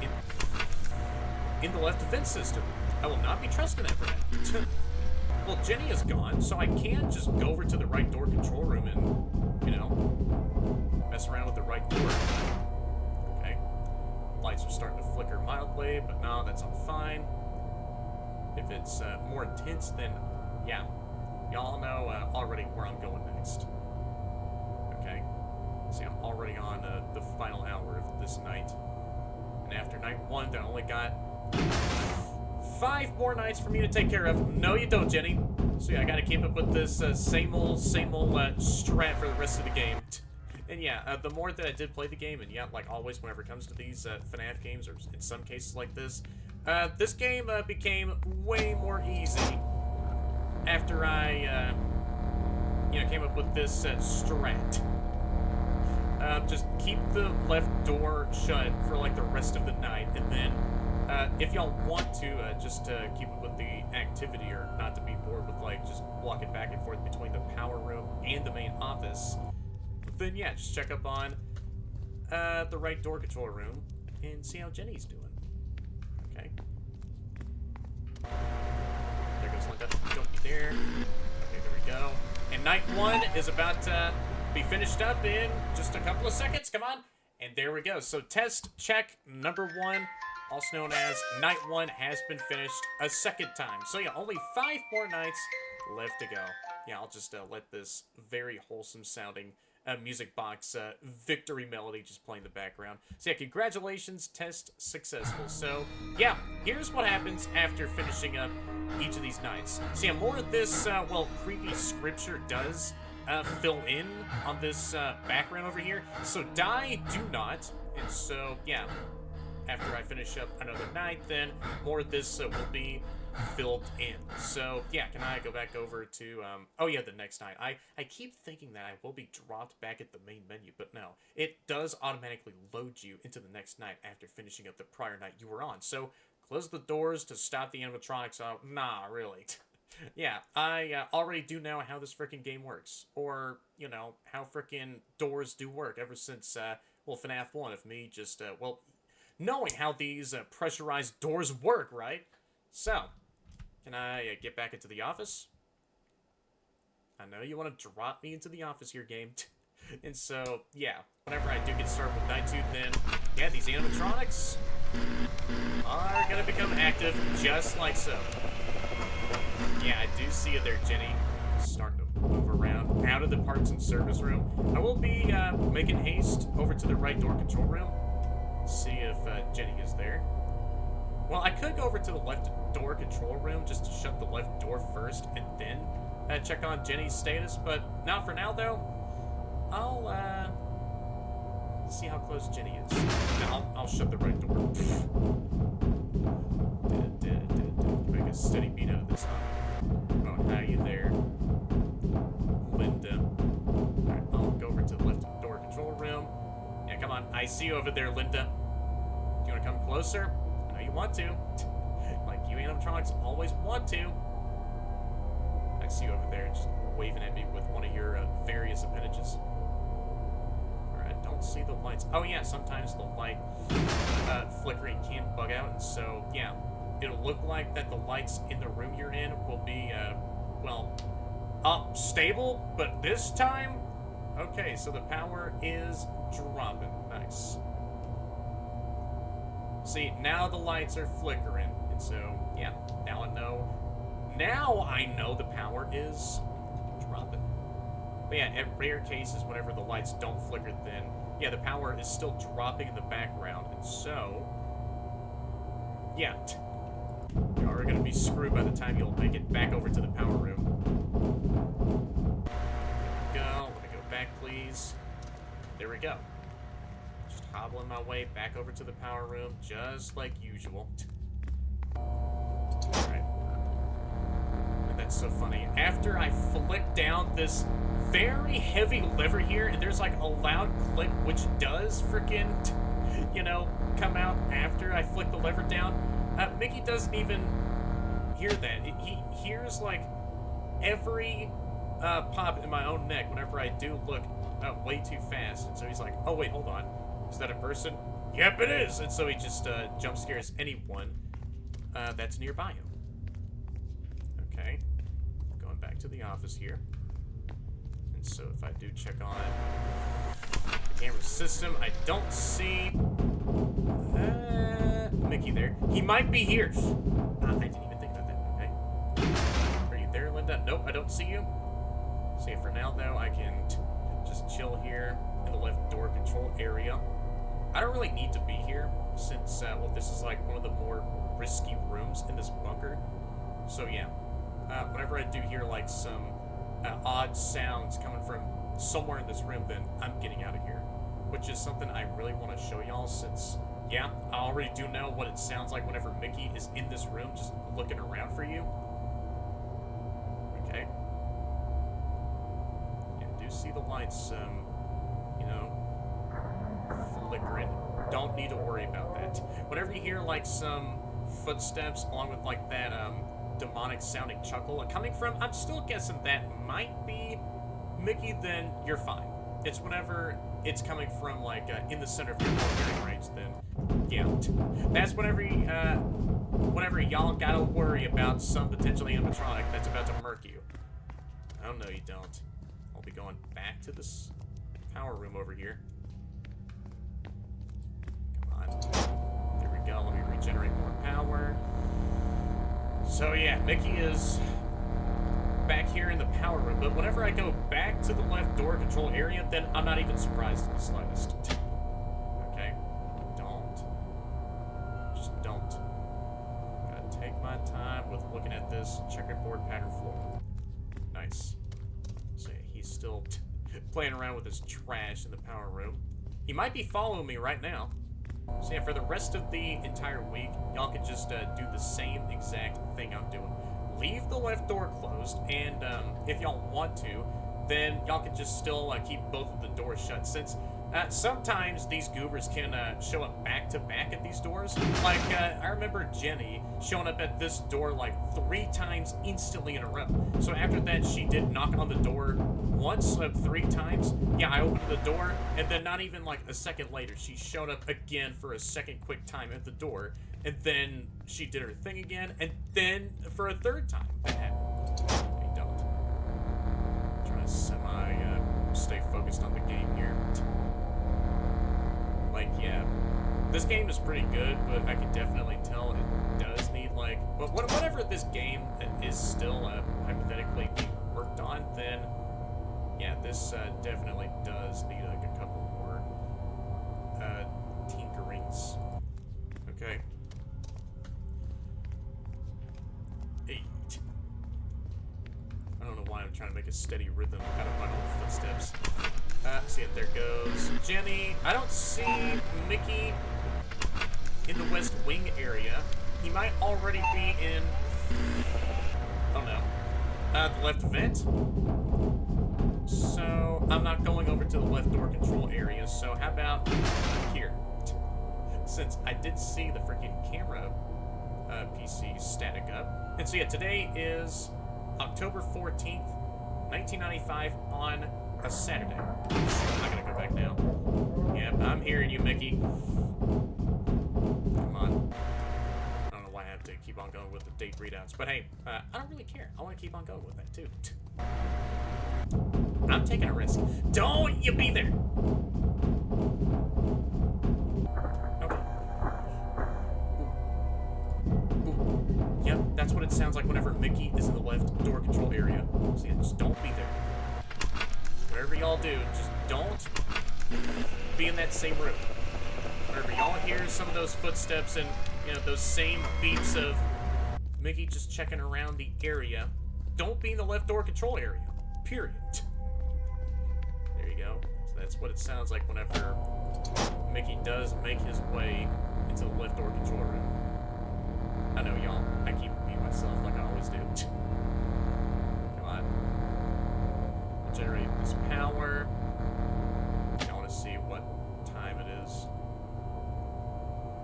in the left defense system. I will not be trusting that for that. Well, Jenny is gone, so I can just go over to the right door control room and, you know, mess around with the right door. Okay. Lights are starting to flicker mildly, but no, that's all fine. If it's more intense, then yeah. Y'all know already where I'm going next. Okay. See, I'm already on the final hour of this night. And after night 1, I only got 5 more nights for me to take care of. No, you don't, Jenny. So yeah, I gotta keep up with this same old strat for the rest of the game. And yeah, the more that I did play the game, and yeah, like always, whenever it comes to these FNAF games, or in some cases like this game became way more easy after I, you know, came up with this strat. Just keep the left door shut for like the rest of the night, and then if y'all want to just keep up with the activity, or not to be bored with like just walking back and forth between the power room and the main office, then yeah, just check up on the right door control room and see how Jenny's doing. Okay. There goes Linda. Don't be there. Okay, there we go. And night 1 is about to be finished up in just a couple of seconds. Come on. And there we go. So test check number 1, also known as night 1, has been finished a second time. So yeah, only 5 more nights left to go. Yeah, I'll just let this very wholesome sounding music box victory melody just play in the background. So yeah, congratulations, test successful. So yeah, here's what happens after finishing up each of these nights. So yeah, more of this, well, creepy scripture does fill in on this background over here. So die, do not. And so, yeah, after I finish up another night, then more of this will be filled in. So, yeah, can I go back over to, oh yeah, the next night. I keep thinking that I will be dropped back at the main menu, but no. It does automatically load you into the next night after finishing up the prior night you were on. So, close the doors to stop the animatronics. Nah, really. Yeah, I already do know how this frickin' game works. Or, you know, how frickin' doors do work ever since, well, FNAF 1 of me just, well, knowing how these pressurized doors work, right? So, can I get back into the office? I know you want to drop me into the office here, game. And so, yeah, whenever I do get started with night 2, then, yeah, these animatronics are gonna become active just like so. Yeah, I do see it there, Jenny. Starting to move around out of the parts and service room. I will be making haste over to the right door control room. See if Jenny is there. Well, I could go over to the left door control room just to shut the left door first and then check on Jenny's status. But not for now, though. I'll see how close Jenny is. Then I'll shut the right door. Make a steady beat out of this, huh? Oh, how you there, Linda? Alright, I'll go over to the left door control room. Yeah, come on. I see you over there, Linda. Do you want to come closer? I know you want to. Like you animatronics always want to. I see you over there just waving at me with one of your various appendages. Alright, I don't see the lights. Oh yeah, sometimes the light flickering can bug out, and so, yeah. It'll look like that the lights in the room you're in will be, well, stable, but this time, okay, so the power is dropping. Nice. See, now the lights are flickering, and so, yeah, now I know the power is dropping. But yeah, at rare cases, whenever the lights don't flicker, then, yeah, the power is still dropping in the background, and so, yeah. You are gonna be screwed by the time you'll make it back over to the power room. There we go. Let me go back, please. There we go. Just hobbling my way back over to the power room, just like usual. Alright. And that's so funny. After I flick down this very heavy lever here, and there's like a loud click, which does freaking, you know, come out after I flick the lever down. Mickey doesn't even hear that. He hears like every pop in my own neck whenever I do look way too fast. And so he's like, oh wait, hold on. Is that a person? Yep, it is. And so he just jump scares anyone that's nearby him. Okay. Going back to the office here. And so if I do check on the camera system, I don't see Mickey there. He might be here. I didn't even think about that. Okay. Are you there, Linda? Nope, I don't see you. See, for now, though, I can just chill here in the left door control area. I don't really need to be here since, well, this is like one of the more risky rooms in this bunker. So, yeah. Whenever I do hear, like, some odd sounds coming from somewhere in this room, then I'm getting out of here. Which is something I really want to show y'all since, yeah, I already do know what it sounds like whenever Mickey is in this room just looking around for you. Okay. Yeah, I do see the lights, you know, flickering. Don't need to worry about that. Whenever you hear, like, some footsteps along with, like, that, demonic sounding chuckle coming from, I'm still guessing that might be Mickey, then you're fine. It's whenever it's coming from, like, in the center of your hearing range, then, yeah. That's whenever y'all gotta worry about some potentially animatronic that's about to murk you. Oh, no, you don't. I'll be going back to this power room over here. Come on. There we go. Let me regenerate more power. So, yeah, Mickey is back here in the power room, but whenever I go back to the left door control area, then I'm not even surprised in the slightest. Okay? Just don't. Gotta take my time with looking at this checkerboard pattern floor. Nice. So yeah, he's still playing around with his trash in the power room. He might be following me right now. So yeah, for the rest of the entire week, y'all can just do the same exact thing I'm doing. Leave the left door closed, and if y'all want to, then y'all can just still keep both of the doors shut, since sometimes these goobers can show up back-to-back at these doors. Like, I remember Jenny showing up at this door like 3 times instantly in a row. So after that, she did knock on the door once, 3 times. Yeah, I opened the door, and then not even like a second later, she showed up again for a second quick time at the door. And then she did her thing again, and then for a 3rd time, that happened. They don't. I'm trying to stay focused on the game here. Like, yeah, this game is pretty good, but I can definitely tell it does need, like, but whatever this game is still hypothetically being worked on, then, yeah, this definitely does need, like, a couple more tinkerings. Okay. 8. I don't know why I'm trying to make a steady rhythm out of my own footsteps. See it, there goes Jenny. I don't see Mickey in the West Wing area. He might already be in, oh no, the left vent. So I'm not going over to the left door control area, so how about here? Since I did see the freaking camera PC static up. And so yeah, today is October 14th, 1995 on a Saturday. I'm not gonna go back now. Yep, I'm hearing you, Mickey. Come on. I don't know why I have to keep on going with the date readouts, but hey, I don't really care. I want to keep on going with that too. I'm taking a risk. Don't you be there. Okay. Yep, that's what it sounds like whenever Mickey is in the left door control area. So yeah, just don't be there. Whatever y'all do, just don't be in that same room. Whenever y'all hear some of those footsteps and, you know, those same beats of Mickey just checking around the area. Don't be in the left door control area. Period. There you go. So that's what it sounds like whenever Mickey does make his way into the left door control room. I know, y'all. I keep repeating myself like I always do. Come on. Generate this power. I want to see what time it is.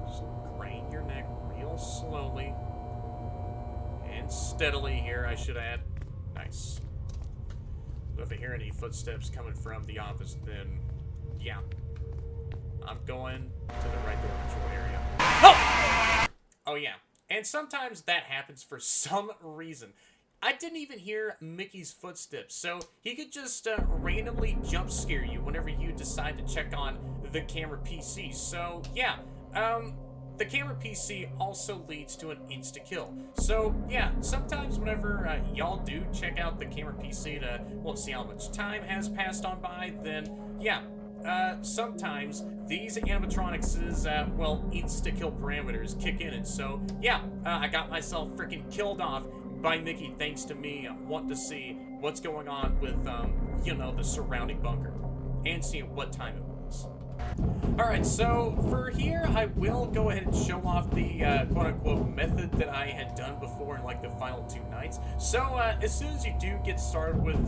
Just crane your neck real slowly and steadily here, I should add. Nice. So if I hear any footsteps coming from the office, then yeah, I'm going to the right door control area. Oh! Oh yeah. And sometimes that happens for some reason. I didn't even hear Mickey's footsteps, so he could just randomly jump scare you whenever you decide to check on the camera PC. So yeah, the camera PC also leads to an insta-kill. So yeah, sometimes whenever y'all do check out the camera PC to, well, see how much time has passed on by, then yeah, sometimes these animatronics' well, insta-kill parameters kick in, and so yeah, I got myself freaking killed off by Mickey thanks to me wanting to see what's going on with, you know, the surrounding bunker and seeing what time it was. Alright, so for here, I will go ahead and show off the quote-unquote method that I had done before in like the final 2 nights. So as soon as you do get started with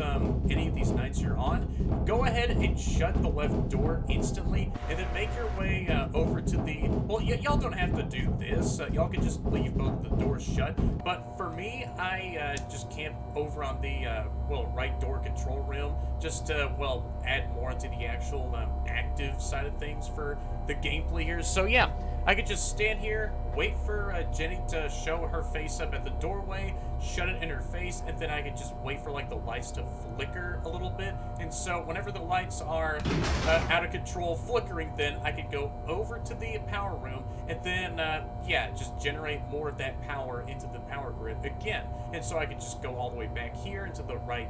any of these nights you're on, go ahead and shut the left door instantly, and then make your way over to the, well, y'all don't have to do this, y'all can just leave both the doors shut, but for me, I just camp over on the, well, right door control room, just to, well, add more to the actual active side of things for the gameplay here. So yeah, I could just stand here, wait for Jenny to show her face up at the doorway, shut it in her face, and then I could just wait for like the lights to flicker a little bit. And so whenever the lights are out of control flickering, then I could go over to the power room and then yeah, just generate more of that power into the power grid again. And so I could just go all the way back here into the right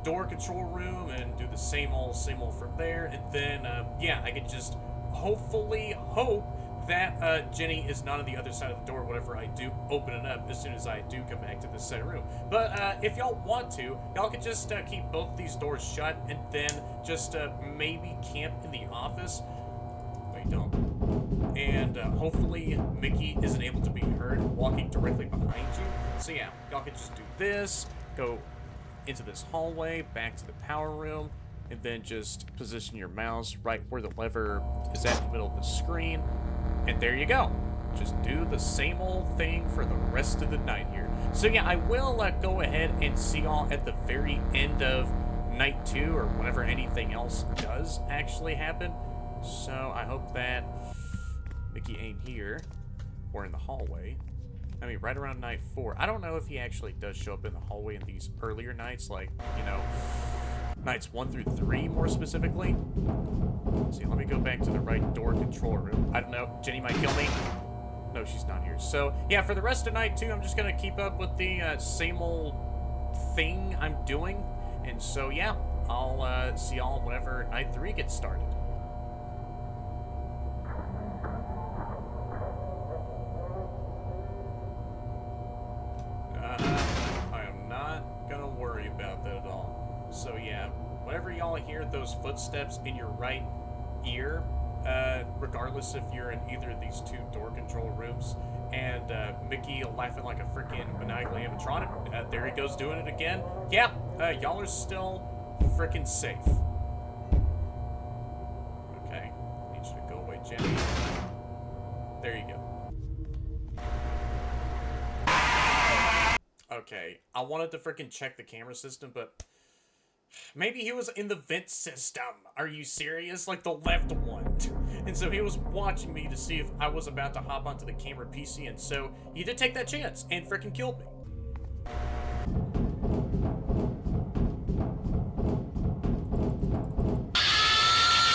door control room and do the same old from there, and then yeah, I could just hopefully hope that Jenny is not on the other side of the door whenever I do open it up as soon as I do come back to this side room. But if y'all want to, y'all could just keep both these doors shut and then just maybe camp in the office. Wait, don't. And hopefully Mickey isn't able to be heard walking directly behind you. So yeah, y'all could just do this, go into this hallway, back to the power room, and then just position your mouse right where the lever is at the middle of the screen, and there you go. Just do the same old thing for the rest of the night here. So yeah, I will go ahead and see y'all at the very end of night 2, or whenever anything else does actually happen. So I hope that Mickey ain't here, or in the hallway. I mean, right around night 4. I don't know if he actually does show up in the hallway in these earlier nights, like, you know, nights 1 through 3 more specifically. See, let me go back to the right door control room. I don't know, Jenny might kill me. No, she's not here. So, yeah, for the rest of night 2, I'm just going to keep up with the same old thing I'm doing. And so, yeah, I'll see y'all whenever night 3 gets started. So yeah, whenever y'all hear those footsteps in your right ear, regardless if you're in either of these 2 door control rooms, and Mickey laughing like a freaking maniacal animatronic, there he goes doing it again. Yeah, y'all are still freaking safe. Okay, need you to go away, Jenny. There you go. Okay, I wanted to freaking check the camera system, but maybe he was in the vent system. Are you serious? Like the left one. And so he was watching me to see if I was about to hop onto the camera PC, and so he did take that chance and freaking killed me.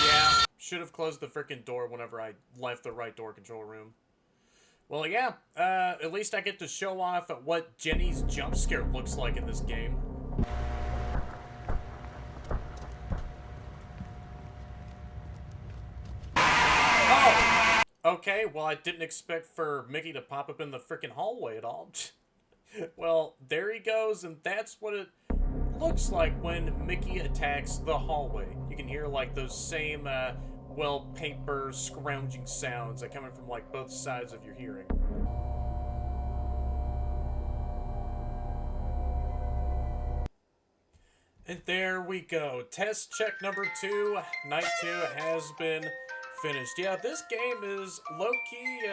Yeah, should have closed the freaking door whenever I left the right door control room. Well, yeah, at least I get to show off what Jenny's jump scare looks like in this game. Oh! Okay, well, I didn't expect for Mickey to pop up in the freaking hallway at all. Well, there he goes, and that's what it looks like when Mickey attacks the hallway. You can hear like those same, well, paper scrounging sounds that coming from like both sides of your hearing. And there we go. Test check number 2. Night 2 has been finished. Yeah, this game is low-key,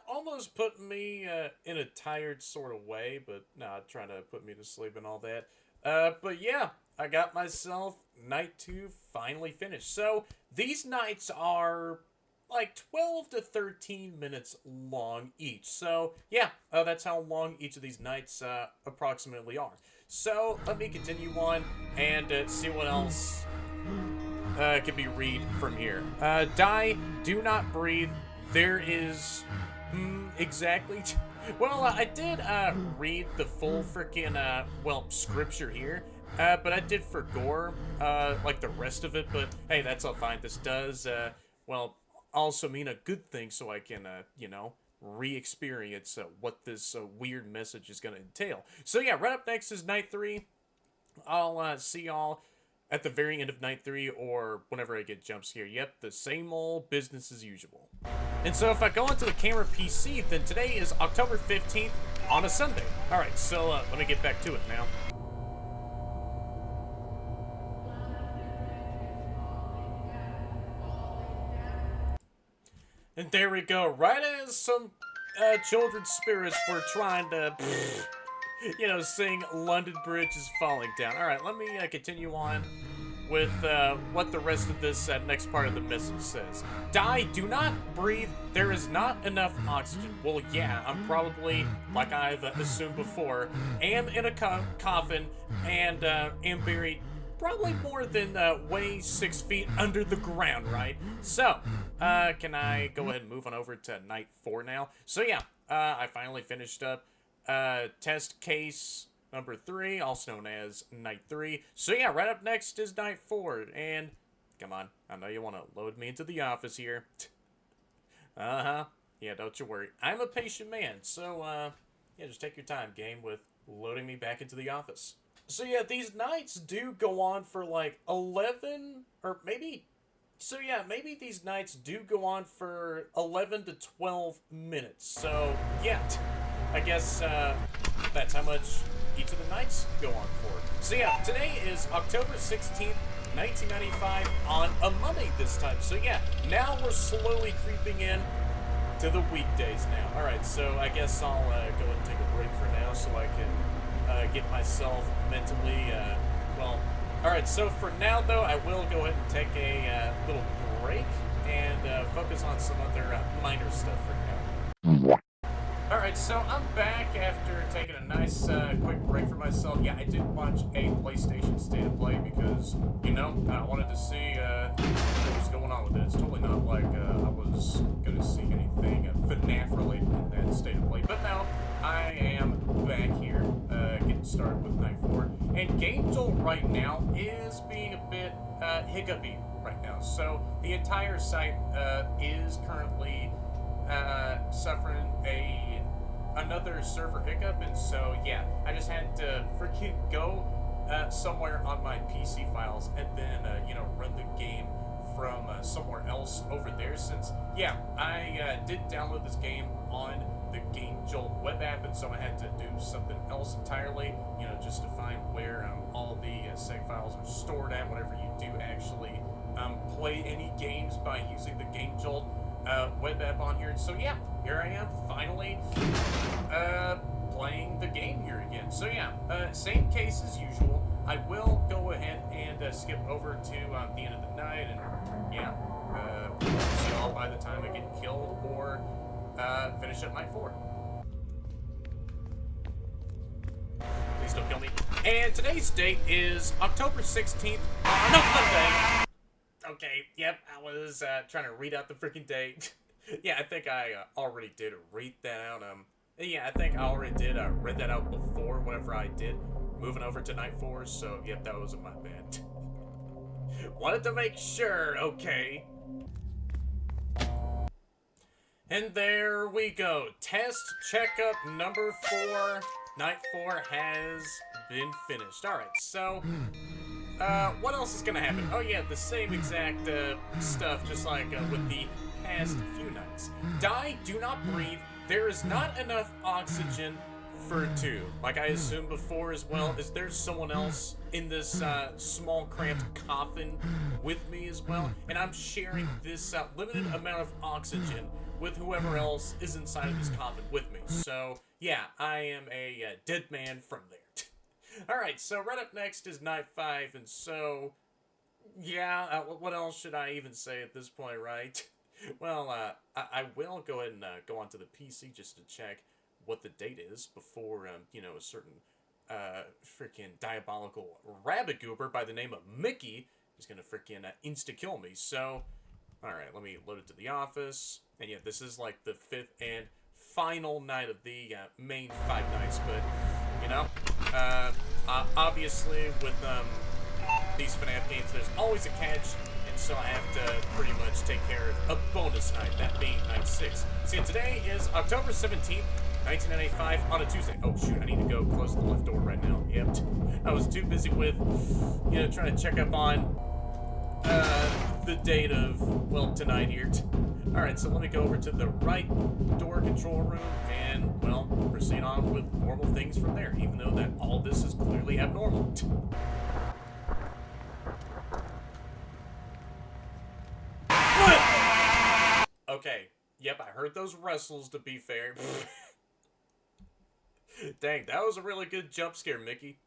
almost putting me in a tired sort of way, but not trying to put me to sleep and all that. But yeah, I got myself night 2 finally finished. So these nights are like 12 to 13 minutes long each. So yeah, that's how long each of these nights approximately are. So let me continue on and see what else can be read from here. Die, do not breathe. There is exactly. Well, I did read the full freaking well, scripture here, but I did for gore, like the rest of it. But hey, that's all fine. This does well also mean a good thing, so I can you know, re-experience what this weird message is gonna entail. So yeah, right up next is night 3. I'll see y'all at the very end of night 3 or whenever I get jump scare. Yep, the same old business as usual. And so if I go into the camera PC, then today is October 15th on a Sunday. Alright, so let me get back to it now. And there we go. Right as some children's spirits were trying to, you know, sing London Bridge is Falling Down. Alright, let me continue on with what the rest of this next part of the message says. Die, do not breathe, there is not enough oxygen. Well, yeah, I'm probably, like I've assumed before, am in a coffin and am buried probably more than way 6 feet under the ground, right? So, can I go ahead and move on over to night 4 now? So yeah, I finally finished up test case number 3, also known as night 3. So yeah, right up next is night 4, and come on, I know you want to load me into the office here. Uh-huh, yeah, don't you worry. I'm a patient man, so yeah, just take your time, game, with loading me back into the office. So yeah, these nights do go on for like 11, or maybe, so yeah, maybe these nights do go on for 11 to 12 minutes. So yeah, I guess that's how much each of the nights go on for. So yeah, today is October 16th, 1995, on a Monday this time. So yeah, now we're slowly creeping in to the weekdays now. Alright, so I guess I'll go ahead and take a break for now so I can get myself mentally, well, alright, so for now though, I will go ahead and take a little break and focus on some other minor stuff for now. Alright, so I'm back after taking a nice quick break for myself. Yeah, I did watch a PlayStation State of Play because, you know, I wanted to see what was going on with it. It's totally not like I was going to see anything FNAF related in that State of Play. But now, I am back here, getting started with night 4. And Game Jolt right now is being a bit hiccupy right now. So, the entire site is currently suffering another server hiccup, and so yeah, I just had to freaking go somewhere on my PC files and then you know, run the game from somewhere else over there, since yeah, I did download this game on the Game Jolt web app, and so I had to do something else entirely, you know, just to find where all the save files are stored at whenever you do actually play any games by using the Game Jolt web app on here. So yeah, here I am finally playing the game here again. So yeah, same case as usual. I will go ahead and skip over to the end of the night, and yeah, see y'all by the time I get killed or finish up night 4. Please don't kill me. And today's date is October 16th on a Monday. Okay, yep, I was trying to read out the freaking date. Yeah, I think I already did read that out. Yeah, I think I already did read that out before whenever I did moving over to night 4, so yep, that was my bad. Wanted to make sure, okay. And there we go. Test checkup number 4. Night 4 has been finished. Alright, so, what else is gonna happen? Oh yeah, the same exact, stuff, just like, with the past few nights. Die, do not breathe. There is not enough oxygen for 2. Like I assumed before as well, is there someone else in this, small cramped coffin with me as well? And I'm sharing this, limited amount of oxygen with whoever else is inside of this coffin with me. So, yeah, I am a dead man from there. Alright, so right up next is Night 5, and so, yeah, what else should I even say at this point, right? Well, I will go ahead and go onto the PC just to check what the date is before, you know, a certain, freaking diabolical rabbit goober by the name of Mickey is gonna freaking insta-kill me, so... Alright, let me load it to the office. And yeah, this is like the 5th and final night of the main 5 nights. But, you know, obviously with these FNAF games, there's always a catch. And so I have to pretty much take care of a bonus night, that being night 6. See, today is October 17th, 1995 on a Tuesday. Oh shoot, I need to go close the left door right now. Yep. I was too busy with, you know, trying to check up on the date of, well, tonight here. Alright, so let me go over to the right door control room and, well, proceed on with normal things from there, even though that all this is clearly abnormal. Okay, yep, I heard those wrestles, to be fair. Dang, that was a really good jump scare, Mickey.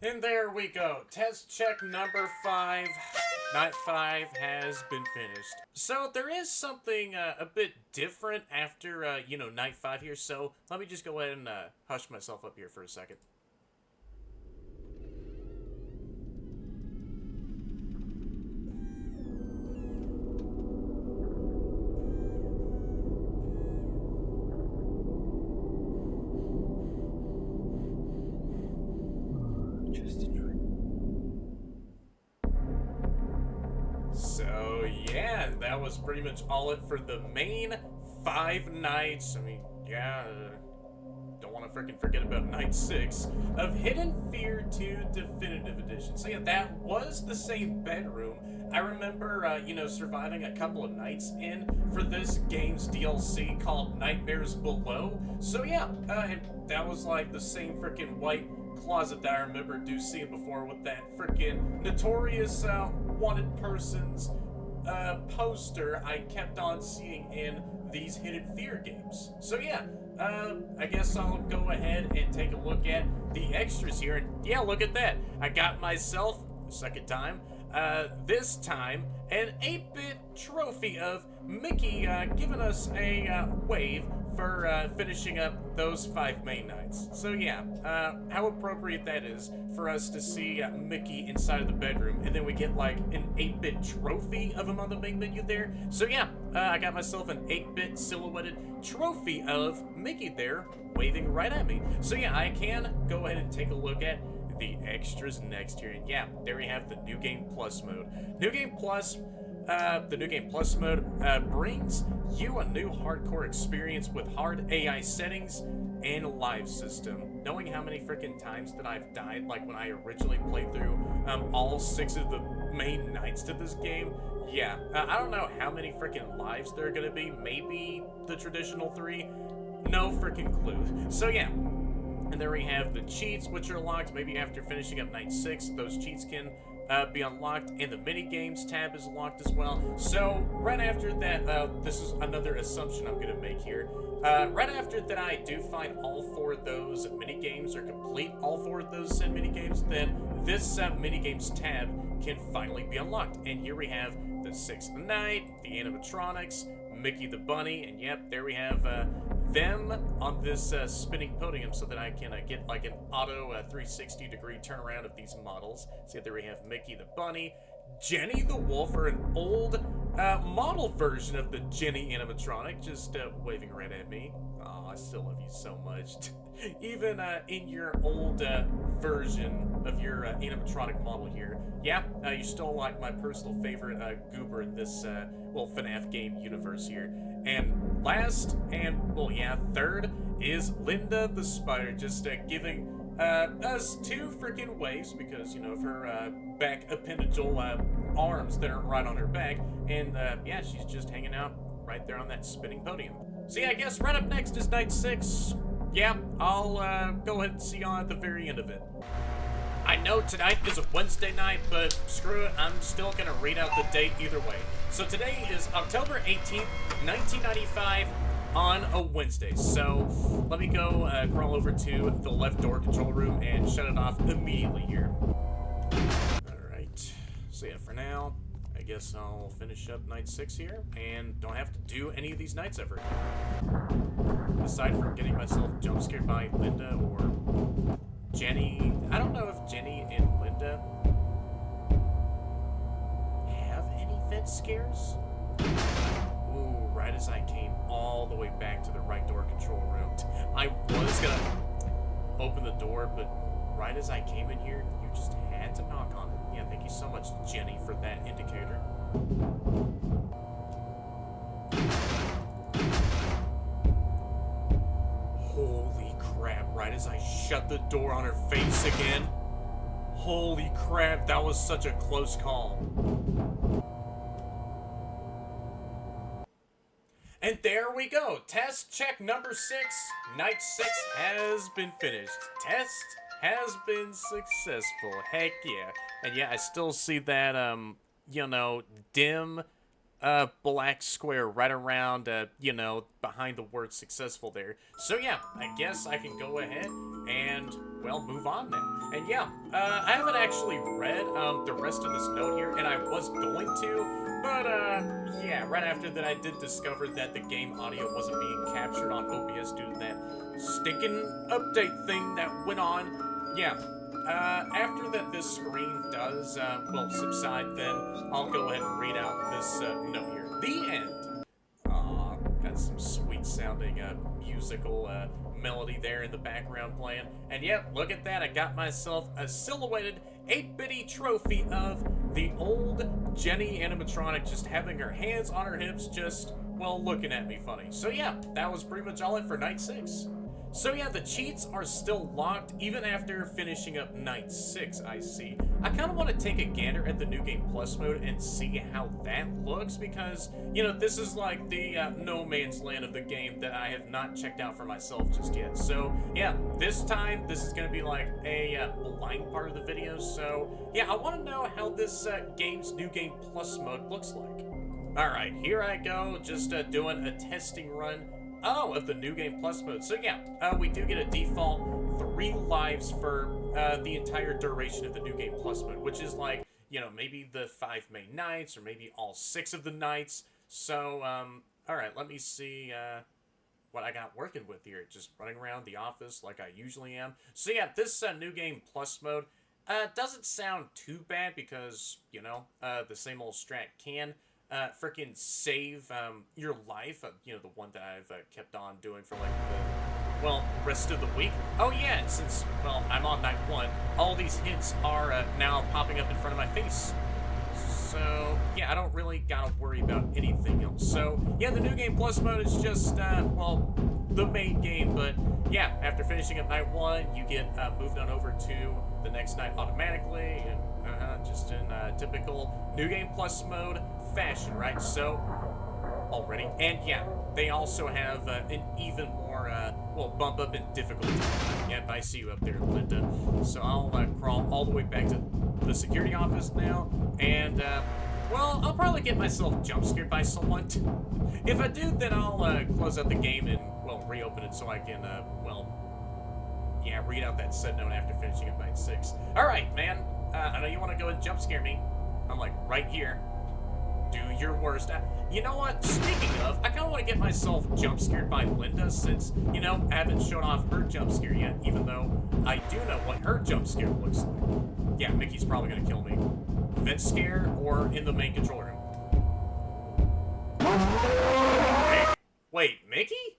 And there we go. Test check number 5. Night 5 has been finished. So there is something a bit different after, you know, Night 5 here. So let me just go ahead and hush myself up here for a second. So yeah, that was pretty much all it for the main 5 nights. I mean, yeah, don't want to freaking forget about night 6 of Hidden Fear 2 Definitive Edition. So yeah, that was the same bedroom. I remember, you know, surviving a couple of nights in for this game's DLC called Nightmares Below. So yeah, and that was like the same freaking white closet that I remember seeing before with that freaking notorious wanted person's poster I kept on seeing in these Hidden Fear games. So yeah, I guess I'll go ahead and take a look at the extras here. And yeah, look at that. I got myself, second time, this time, an 8-bit trophy of Mickey giving us a wave for finishing up those 5 main nights. So yeah, how appropriate that is for us to see Mickey inside of the bedroom, and then we get like an 8-bit trophy of him on the main menu there. So yeah, I got myself an 8-bit silhouetted trophy of Mickey there, waving right at me. So yeah, I can go ahead and take a look at the extras next here, and yeah, there we have the New Game Plus mode. New Game Plus, the New Game Plus mode brings you a new hardcore experience with hard AI settings and a live system. Knowing how many freaking times that I've died, like when I originally played through all 6 of the main nights to this game, yeah, I don't know how many freaking lives there are gonna be. Maybe the traditional 3, no freaking clue. So yeah. And there we have the cheats, which are locked. Maybe after finishing up night 6, those cheats can be unlocked, and the mini games tab is locked as well. So right after that, this is another assumption I'm gonna make here. Right after that, I do find all 4 of those mini games, or complete all 4 of those said mini games, then this mini games tab can finally be unlocked. And here we have the 6th night, the animatronics, Mickey the Bunny, and yep, there we have them on this spinning podium so that I can get like an auto 360 degree turnaround of these models. So there we have Mickey the Bunny, Jenny the Wolf, or an old model version of the Jenny animatronic, just waving right at me. Oh, I still love you so much. Even in your old version of your animatronic model here. Yeah, you're still like my personal favorite goober in this, well, FNAF game universe here. And last, and, well, yeah, third is Linda the Spider, just giving us two freaking waves because, you know, of her back appendageal arms that are right on her back. And, yeah, she's just hanging out right there on that spinning podium. So yeah, I guess right up next is night 6. Yeah, I'll go ahead and see you on at the very end of it. I know tonight is a Wednesday night, but screw it, I'm still gonna read out the date either way. So today is October 18th, 1995, on a Wednesday. So let me go crawl over to the left door control room and shut it off immediately here. Alright, so yeah, for now, I guess I'll finish up night 6 here, and don't have to do any of these nights ever again. Aside from getting myself jump scared by Linda or Jenny. I don't know if Jenny and Linda have any vent scares. Ooh, right as I came all the way back to the right door control room. I was gonna open the door, but right as I came in here, you just had to knock on it. Yeah, thank you so much, Jenny, for that indicator. Holy crap, right as I shut the door on her face again. Holy crap, that was such a close call. And there we go. Test check number 6. Night 6 has been finished. Test has been successful. Heck yeah. And yeah, I still see that, you know, dim black square right around, you know, behind the word successful there. So yeah, I guess I can go ahead and, well, move on now. And yeah, I haven't actually read the rest of this note here, and I was going to, but yeah, right after that I did discover that the game audio wasn't being captured on OBS due to that stinking update thing that went on. Yeah, after that this screen does, well, subside, then I'll go ahead and read out this note here. The end. Aw, got some sweet sounding musical melody there in the background playing. And yep, look at that, I got myself a silhouetted 8-bitty trophy of the old Jenny animatronic just having her hands on her hips, just, well, looking at me funny. So yeah, that was pretty much all it for night 6. So yeah, the cheats are still locked even after finishing up night 6, I see. I kind of want to take a gander at the New Game Plus mode and see how that looks because, you know, this is like the no man's land of the game that I have not checked out for myself just yet. So yeah, this time, this is going to be like a blind part of the video. So yeah, I want to know how this game's New Game Plus mode looks like. Alright, here I go, just doing a testing run. Oh, of the New Game Plus mode. So yeah, we do get a default 3 lives for the entire duration of the New Game Plus mode, which is like, you know, maybe the 5 main nights or maybe all 6 of the nights. So, alright, let me see what I got working with here. Just running around the office like I usually am. So yeah, this New Game Plus mode doesn't sound too bad because, you know, the same old strat can freaking save your life, you know, the one that I've kept on doing for like the, well, rest of the week. Oh yeah, and since, well, I'm on night 1, all these hints are now popping up in front of my face. So yeah, I don't really gotta worry about anything else. So yeah, the New Game Plus mode is just, well, the main game, but yeah, after finishing up night 1, you get moved on over to the next night automatically, and just in typical New Game Plus mode fashion, right? So, already. And yeah, they also have an even more, well, bump up in difficulty. Yep, I see you up there, Linda. So I'll crawl all the way back to the security office now, and, well, I'll probably get myself jump scared by someone. If I do, then I'll close out the game and, well, reopen it so I can, well, yeah, read out that said note after finishing up night 6. Alright, man. I know you want to go and jump scare me. I'm like right here. Do your worst. You know what? Speaking of, I kind of want to get myself jump scared by Linda since, you know, I haven't shown off her jump scare yet, even though I do know what her jump scare looks like. Yeah, Mickey's probably going to kill me. Vent scare or in the main control room. Wait, Mickey?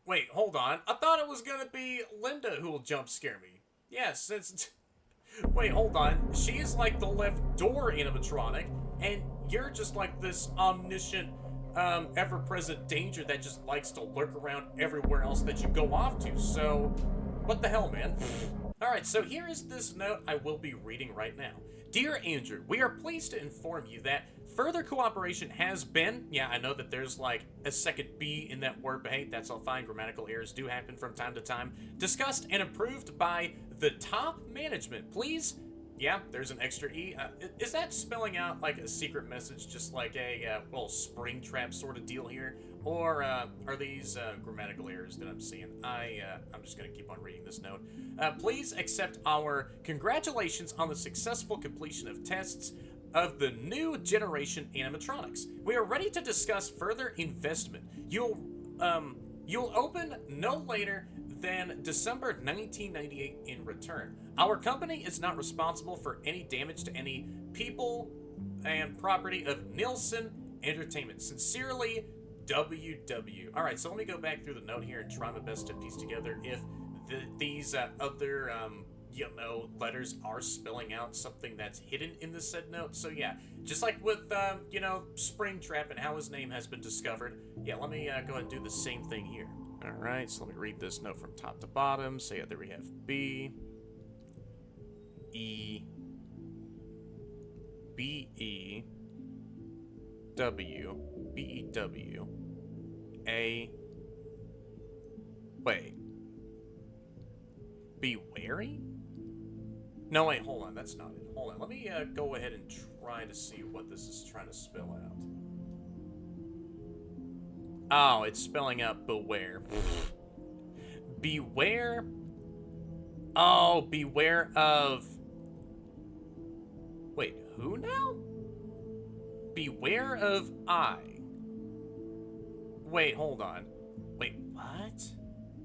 Wait, hold on. I thought it was going to be Linda who will jump scare me. Yeah, since Wait, hold on. She is like the left door animatronic, and you're just like this omniscient, ever-present danger that just likes to lurk around everywhere else that you go off to. So, what the hell, man? Alright, so here is this note I will be reading right now. Dear Andrew, we are pleased to inform you that further cooperation has been, yeah, I know that there's like a second B in that word, but hey, that's all fine. Grammatical errors do happen from time to time. Discussed and approved by the top management. Please, yeah, there's an extra E. Is that spelling out like a secret message, just like a well, spring trap sort of deal here? Or are these grammatical errors that I'm seeing? I'm just going to keep on reading this note. Please accept our congratulations on the successful completion of tests of the new generation animatronics. We are ready to discuss further investment. You'll open no later than December 1998 in return. Our company is not responsible for any damage to any people and property of Nilson Entertainment. Sincerely, WW. Alright, so let me go back through the note here and try my best to piece together if these other, letters are spelling out something that's hidden in the said note. So yeah, just like with, Springtrap and how his name has been discovered, yeah, let me go ahead and do the same thing here. Alright, so let me read this note from top to bottom. So yeah, there we have B, E, B, E, W, B, E, W, A, wait, be wary? No, wait, hold on, that's not it. Hold on, let me go ahead and try to see what this is trying to spell out. Oh, it's spelling out beware. Beware? Oh, beware of... Wait, who now? Beware of I. Wait, hold on. Wait, what?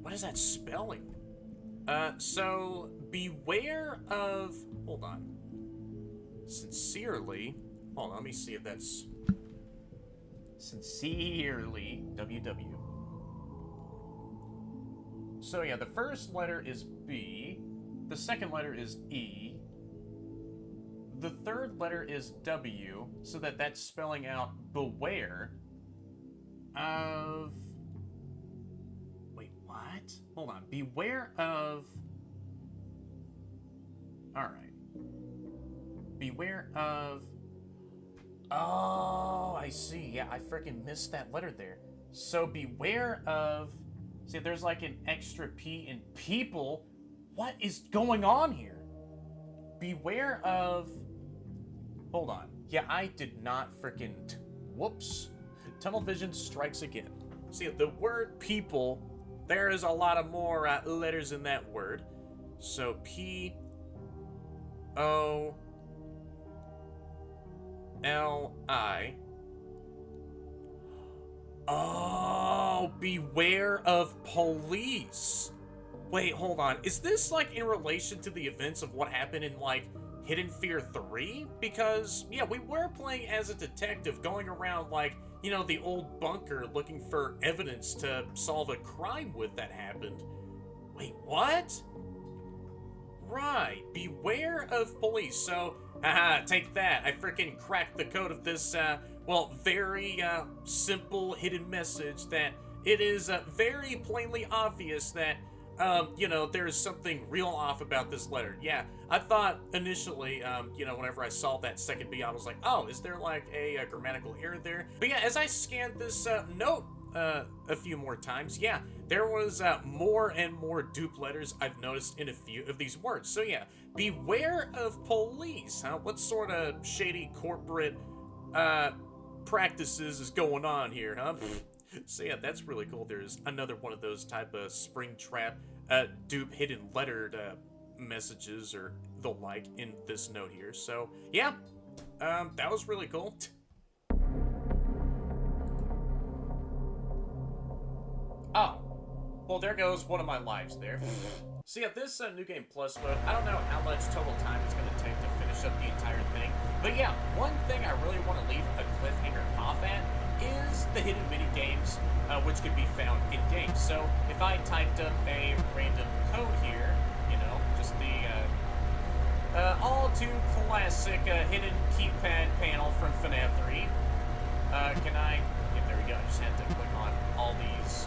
What is that spelling? So, beware of... Hold on. Sincerely... Hold on, let me see if that's... Sincerely, WW. So yeah, the first letter is B. The second letter is E. The third letter is W, so that's spelling out beware of... Wait, what? Hold on. Beware of... Alright. Beware of... Oh, I see. Yeah, I freaking missed that letter there. So beware of... See, there's like an extra P in people. What is going on here? Beware of... Hold on. Yeah, I did not freaking... Whoops. Tunnel vision strikes again. See, the word people, there is a lot of more letters in that word. So P... O... L-I. Oh, beware of police. Wait, hold on. Is this, like, in relation to the events of what happened in, like, Hidden Fear 3? Because, yeah, we were playing as a detective going around, like, you know, the old bunker looking for evidence to solve a crime with that happened. Wait, what? Right. Beware of police. So... Haha, take that. I freaking cracked the code of this, well, very, simple hidden message that it is, very plainly obvious that, there is something real off about this letter. Yeah, I thought initially, whenever I saw that second B, I was like, oh, is there, like, a grammatical error there? But yeah, as I scanned this, note, a few more times, yeah, there was, more and more dupe letters I've noticed in a few of these words. So yeah, beware of police, huh? What sort of shady corporate, practices is going on here, huh? So yeah, that's really cool. There's another one of those type of spring trap, dupe hidden lettered, messages or the like in this note here. So yeah, that was really cool. Oh, well, there goes one of my lives there. So yeah, this New Game Plus mode, I don't know how much total time it's going to take to finish up the entire thing, but yeah, one thing I really want to leave a cliffhanger off at is the hidden mini-games, which could be found in-game. So if I typed up a random code here, just the, classic hidden keypad panel from FNAF 3. Can I... Yeah, there we go. I just had to click on all these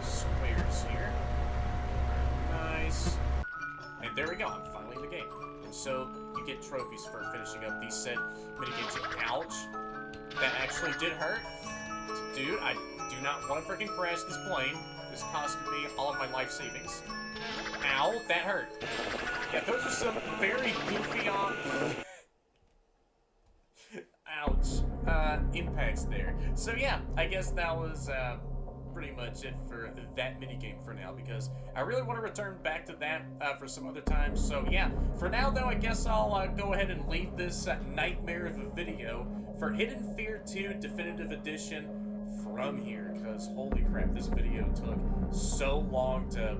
squares here. Nice. And there we go. I'm finally in the game. And so you get trophies for finishing up these said minigames. Ouch. That actually did hurt. Dude, I do not want to freaking crash this plane. This costed me all of my life savings. Ow, that hurt. Yeah, those are some very goofy ouch, impacts there. So yeah, I guess that was, pretty much it for that minigame for now, because I really want to return back to that for some other time. So yeah, for now though, I guess I'll go ahead and leave this nightmare of a video for Hidden Fear 2 Definitive Edition from here, because holy crap, this video took so long to,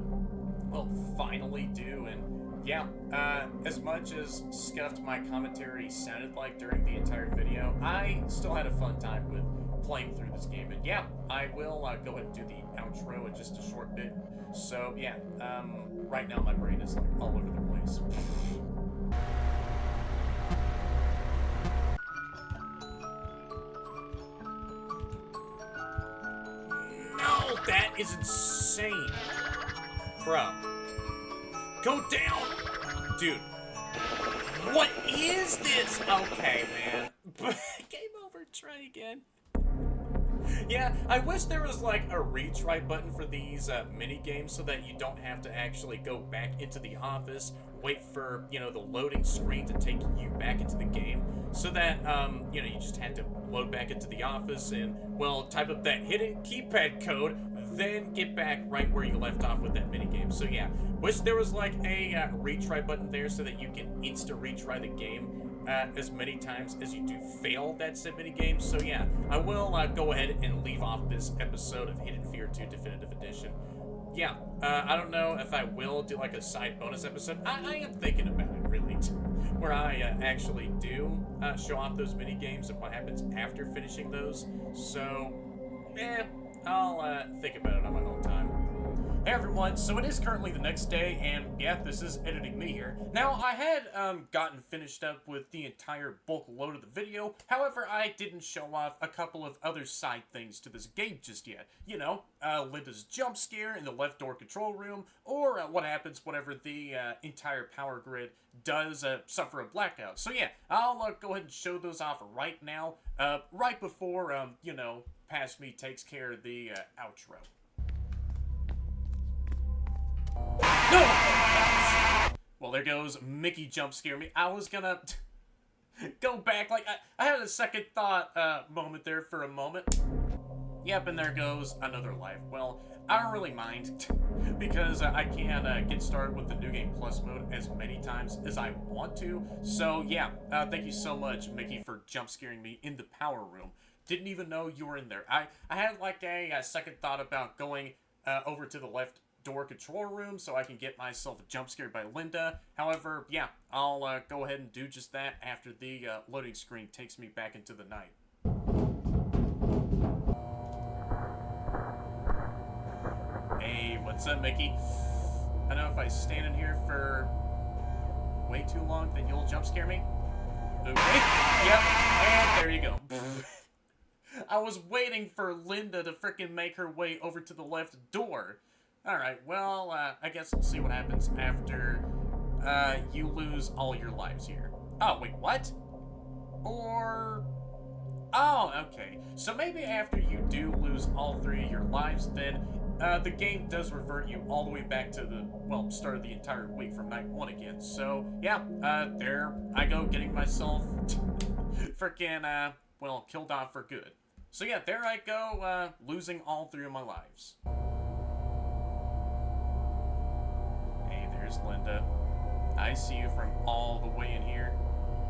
well, finally do. And yeah, as much as scuffed my commentary sounded like during the entire video, I still had a fun time with playing through this game. And yeah, I will go ahead and do the outro in just a short bit. So yeah, right now my brain is like all over the place. No, that is insane. Bro. Go down! Dude. What is this? Okay, man. Game over. Try again. Yeah, I wish there was like a retry button for these mini games so that you don't have to actually go back into the office, wait for, you know, the loading screen to take you back into the game, so that, you know, you just had to load back into the office and, well, type up that hidden keypad code, then get back right where you left off with that mini game. So yeah, wish there was like a retry button there so that you can insta-retry the game as many times as you do fail that said mini game. So yeah, I will go ahead and leave off this episode of Hidden Fear 2 Definitive Edition. Yeah, I don't know if I will do like a side bonus episode. I am thinking about it, really, where I actually do show off those mini games and what happens after finishing those. So, I'll think about it on my own time. Hey everyone, so it is currently the next day, and yeah, this is editing me here. Now, I had gotten finished up with the entire bulk load of the video, however, I didn't show off a couple of other side things to this game just yet. You know, Linda's jump scare in the left door control room, or what happens whenever the entire power grid does suffer a blackout. So yeah, I'll go ahead and show those off right now, right before, you know, Past Me takes care of the outro. No! Well, there goes Mickey jump scare me. I was gonna go back, like, I had a second thought moment there for a moment. Yep, and there goes another life. Well, I don't really mind, because I can get started with the New Game Plus mode as many times as I want to. So yeah, thank you so much, Mickey, for jump scaring me in the power room. Didn't even know you were in there. I had like a second thought about going over to the left door control room so I can get myself jump scared by Linda. However, yeah, I'll go ahead and do just that after the loading screen takes me back into the night. Hey, what's up, Mickey? I know if I stand in here for way too long, then you'll jump scare me. Okay. Yep, and there you go. I was waiting for Linda to frickin' make her way over to the left door. Alright, well, I guess we'll see what happens after, you lose all your lives here. Oh, wait, what? Or... Oh, okay. So maybe after you do lose all 3 of your lives, then, the game does revert you all the way back to the, well, start of the entire week from night 1 again. So, yeah, there I go, getting myself frickin', well, killed off for good. So yeah, there I go, losing all 3 of my lives. Hey, there's Linda. I see you from all the way in here.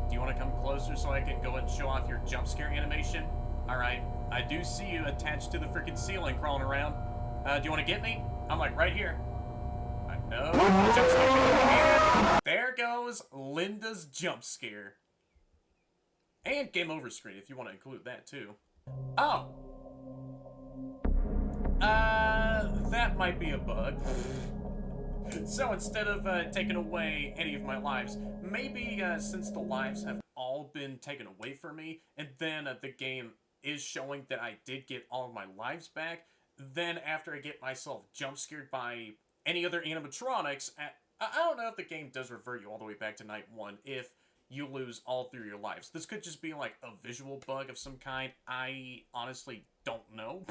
Do you want to come closer so I can go and show off your jump scare animation? Alright, I do see you attached to the freaking ceiling crawling around. Do you want to get me? I'm like right here. I know. Jump scare. And there goes Linda's jump scare. And game over screen if you want to include that too. Oh. That might be a bug. So instead of taking away any of my lives, maybe since the lives have all been taken away from me, and then the game is showing that I did get all of my lives back, then after I get myself jump scared by any other animatronics, I don't know if the game does revert you all the way back to night 1 if you lose all through your lives. This could just be like a visual bug of some kind. I honestly don't know.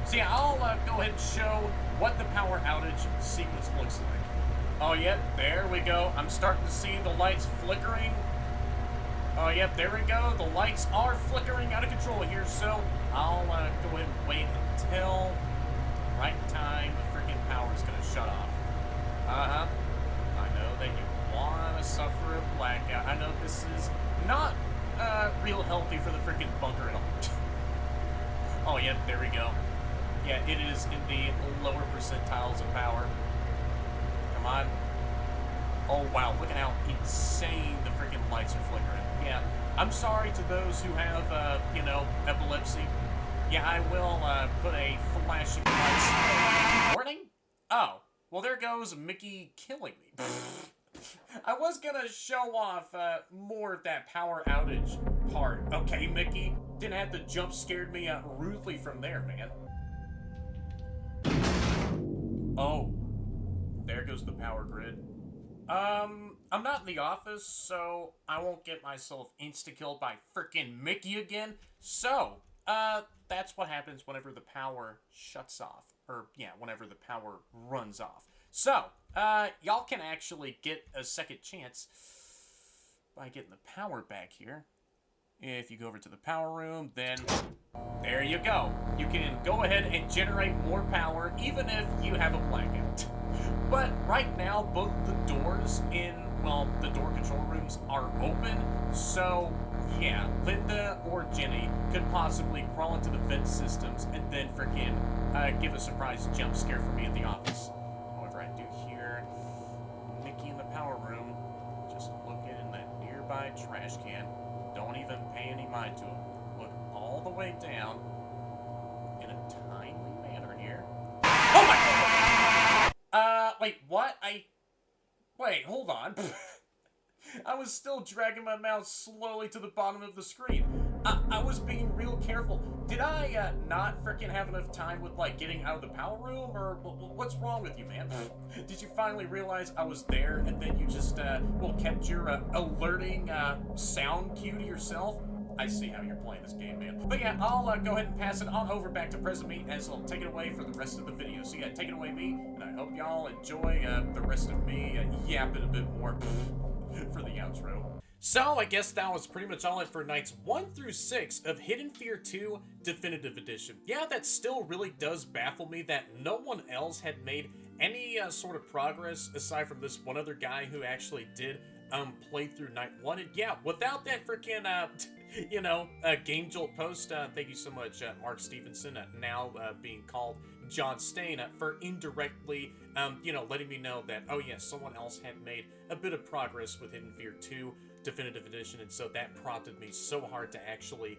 So yeah, I'll go ahead and show what the power outage sequence looks like. Oh, yep, there we go. I'm starting to see the lights flickering. Oh, yep, there we go. The lights are flickering out of control here, so I'll go ahead and wait until the right time the freaking power's gonna shut off. I know that you want to suffer a blackout. I know this is not real healthy for the freaking bunker at all. Oh, yep, there we go. Yeah, it is in the lower percentiles of power. Come on. Oh, wow, look at how insane the freaking lights are flickering. Yeah, I'm sorry to those who have, you know, epilepsy. Yeah, I will put a flashing lights. Warning? Oh, well, there goes Mickey killing me. I was gonna show off more of that power outage part. Okay, Mickey, didn't have to jump scared me rudely from there, man. Oh, there goes the power grid. I'm not in the office, so I won't get myself insta-killed by frickin' Mickey again. So, that's what happens whenever the power shuts off. Or, yeah, whenever the power runs off. So, y'all can actually get a second chance by getting the power back here. If you go over to the power room, then there you go. You can go ahead and generate more power, even if you have a blackout. But right now, both the doors in, well, the door control rooms are open, so yeah, Linda or Jenny could possibly crawl into the vent systems and then freaking give a surprise jump scare for me at the office. However, I do hear Mickey in the power room just looking in that nearby trash can. Don't even pay any mind to him. Look all the way down in a timely manner here. Oh my God! Wait, what? Wait, hold on. I was still dragging my mouse slowly to the bottom of the screen. I was being real careful. Did I not freaking have enough time with, like, getting out of the power room? Or what's wrong with you, man? Did you finally realize I was there and then you just, well, kept your alerting sound cue to yourself? I see how you're playing this game, man. But yeah, I'll go ahead and pass it on over back to Present Me as I'll take it away for the rest of the video. So yeah, take it away, me, and I hope y'all enjoy the rest of me yapping a bit more for the outro. So, I guess that was pretty much all it for nights 1 through 6 of Hidden Fear 2 Definitive Edition. Yeah, that still really does baffle me that no one else had made any sort of progress aside from this one other guy who actually did play through night 1. And yeah, without that freaking, you know, Game Jolt post, thank you so much, Mark Stevenson, now being called John Stain, for indirectly, you know, letting me know that, oh yeah, someone else had made a bit of progress with Hidden Fear 2 Definitive Edition, and so that prompted me so hard to actually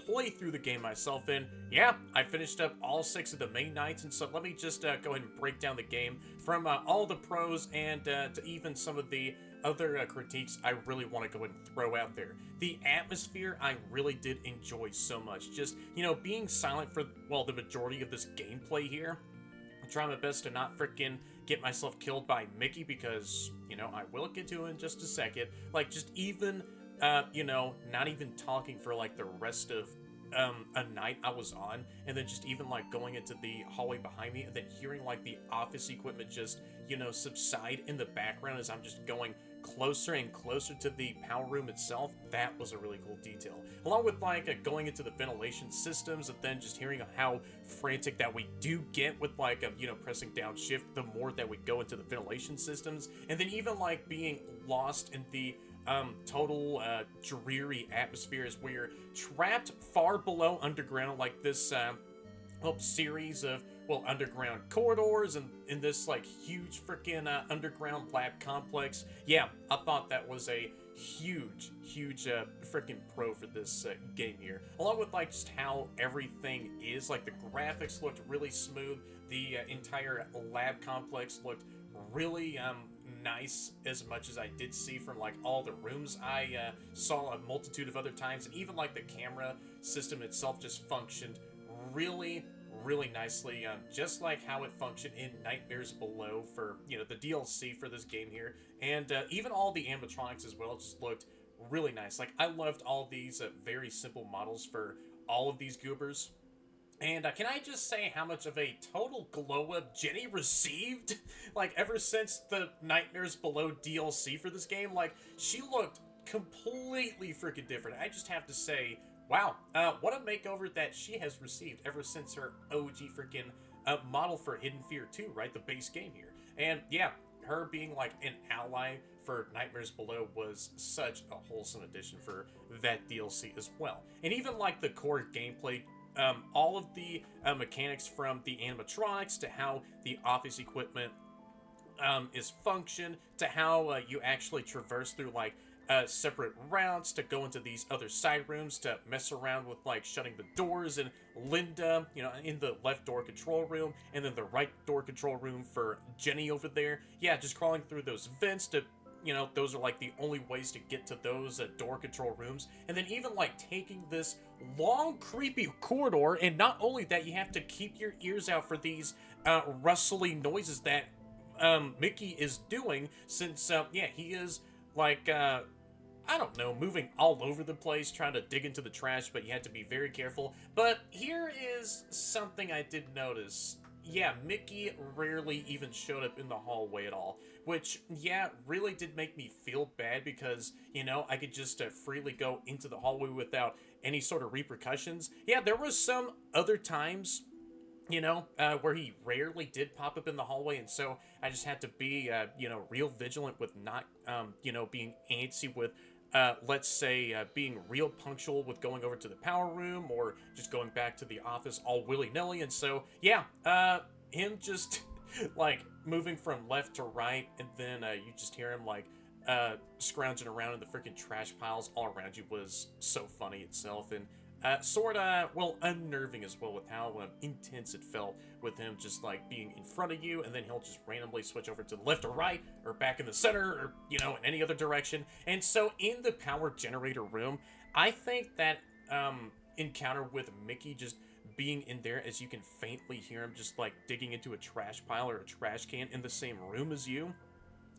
play through the game myself. And yeah, I finished up all 6 of the main nights, and so let me just go ahead and break down the game from all the pros and to even some of the other critiques I really want to go ahead and throw out there. The atmosphere I really did enjoy so much. Just, you know, being silent for, well, the majority of this gameplay here. I'm trying my best to not freaking get myself killed by Mickey because, you know, I will get to it in just a second. Like, just even, you know, not even talking for, like, the rest of a night I was on, and then just even, like, going into the hallway behind me, and then hearing, like, the office equipment just, you know, subside in the background as I'm just going closer and closer to the power room itself. That was a really cool detail. Along with, like, going into the ventilation systems, and then just hearing how frantic that we do get with, like, you know, pressing down shift the more that we go into the ventilation systems, and then even, like, being lost in the total dreary atmospheres where you're trapped far below underground, like this series of, well, underground corridors and in this, like, huge freaking underground lab complex. Yeah, I thought that was a huge freaking pro for this game here. Along with, like, just how everything is. Like, the graphics looked really smooth. The entire lab complex looked really nice as much as I did see from like all the rooms I saw a multitude of other times, and even like the camera system itself just functioned really really nicely, just like how it functioned in Nightmares Below for, you know, the DLC for this game here, and even all the animatronics as well just looked really nice. Like, I loved all these very simple models for all of these goobers. And can I just say how much of a total glow up Jenny received? Like, ever since the Nightmares Below DLC for this game, like, she looked completely freaking different. I just have to say, wow, what a makeover that she has received ever since her OG freaking model for Hidden Fear 2, right? The base game here. And yeah, her being like an ally for Nightmares Below was such a wholesome addition for that DLC as well. And even like the core gameplay, all of the mechanics from the animatronics to how the office equipment is functioned to how you actually traverse through like separate routes to go into these other side rooms to mess around with like shutting the doors, and Linda, you know, in the left door control room, and then the right door control room for Jenny over there. Yeah, just crawling through those vents to, you know, those are like the only ways to get to those door control rooms. And then even like taking this long creepy corridor, and not only that, you have to keep your ears out for these rustling noises that Mickey is doing, since yeah, he is like I don't know, moving all over the place, trying to dig into the trash, but you had to be very careful. But here is something I did notice. Yeah, Mickey rarely even showed up in the hallway at all, which, yeah, really did make me feel bad because, you know, I could just freely go into the hallway without any sort of repercussions. Yeah, there was some other times, you know, where he rarely did pop up in the hallway, and so I just had to be, you know, real vigilant with not, you know, being antsy with, let's say, being real punctual with going over to the power room or just going back to the office all willy-nilly. And so, yeah, him just, like, moving from left to right, and then you just hear him, like, scrounging around in the freaking trash piles all around you was so funny itself, and sort of, well, unnerving as well with how intense it felt with him just like being in front of you, and then he'll just randomly switch over to the left or right or back in the center or, you know, in any other direction. And so in the power generator room, I think that encounter with Mickey just being in there, as you can faintly hear him just like digging into a trash pile or a trash can in the same room as you,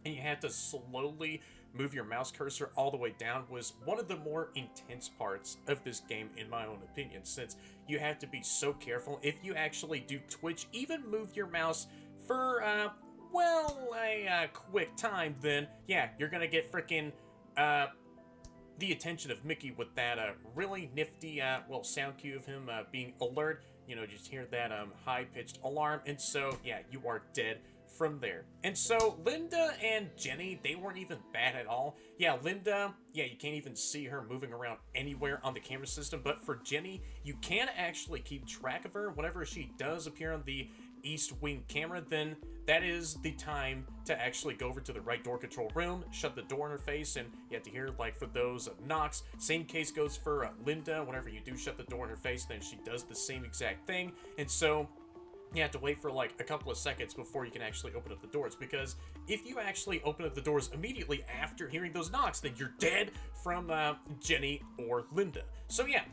and you had to slowly move your mouse cursor all the way down, was one of the more intense parts of this game in my own opinion, since you have to be so careful. If you actually do twitch, even move your mouse for, well, a quick time, then yeah, you're gonna get freaking, the attention of Mickey with that really nifty, well, sound cue of him being alert. You know, just hear that high-pitched alarm, and so yeah, you are dead from there. And so Linda and Jenny, they weren't even bad at all. Yeah, Linda, yeah, you can't even see her moving around anywhere on the camera system, but for Jenny, you can actually keep track of her. Whenever she does appear on the east wing camera, then that is the time to actually go over to the right door control room, shut the door in her face, and you have to hear, like, for those knocks. Same case goes for Linda. Whenever you do shut the door in her face, then she does the same exact thing. And so you have to wait for like a couple of seconds before you can actually open up the doors, because if you actually open up the doors immediately after hearing those knocks, then you're dead from Jenny or Linda. So yeah,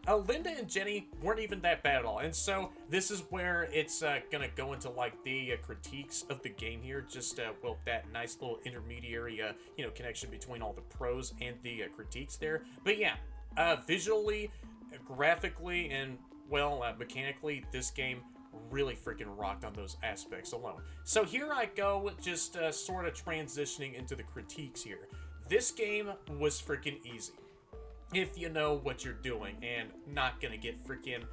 Linda and Jenny weren't even that bad at all. And so this is where it's gonna go into like the critiques of the game here, just well, that nice little intermediary you know, connection between all the pros and the critiques there. But yeah, visually, graphically, and well, mechanically, this game really freaking rocked on those aspects alone. So here I go, just sort of transitioning into the critiques here. This game was freaking easy if you know what you're doing and not gonna get freaking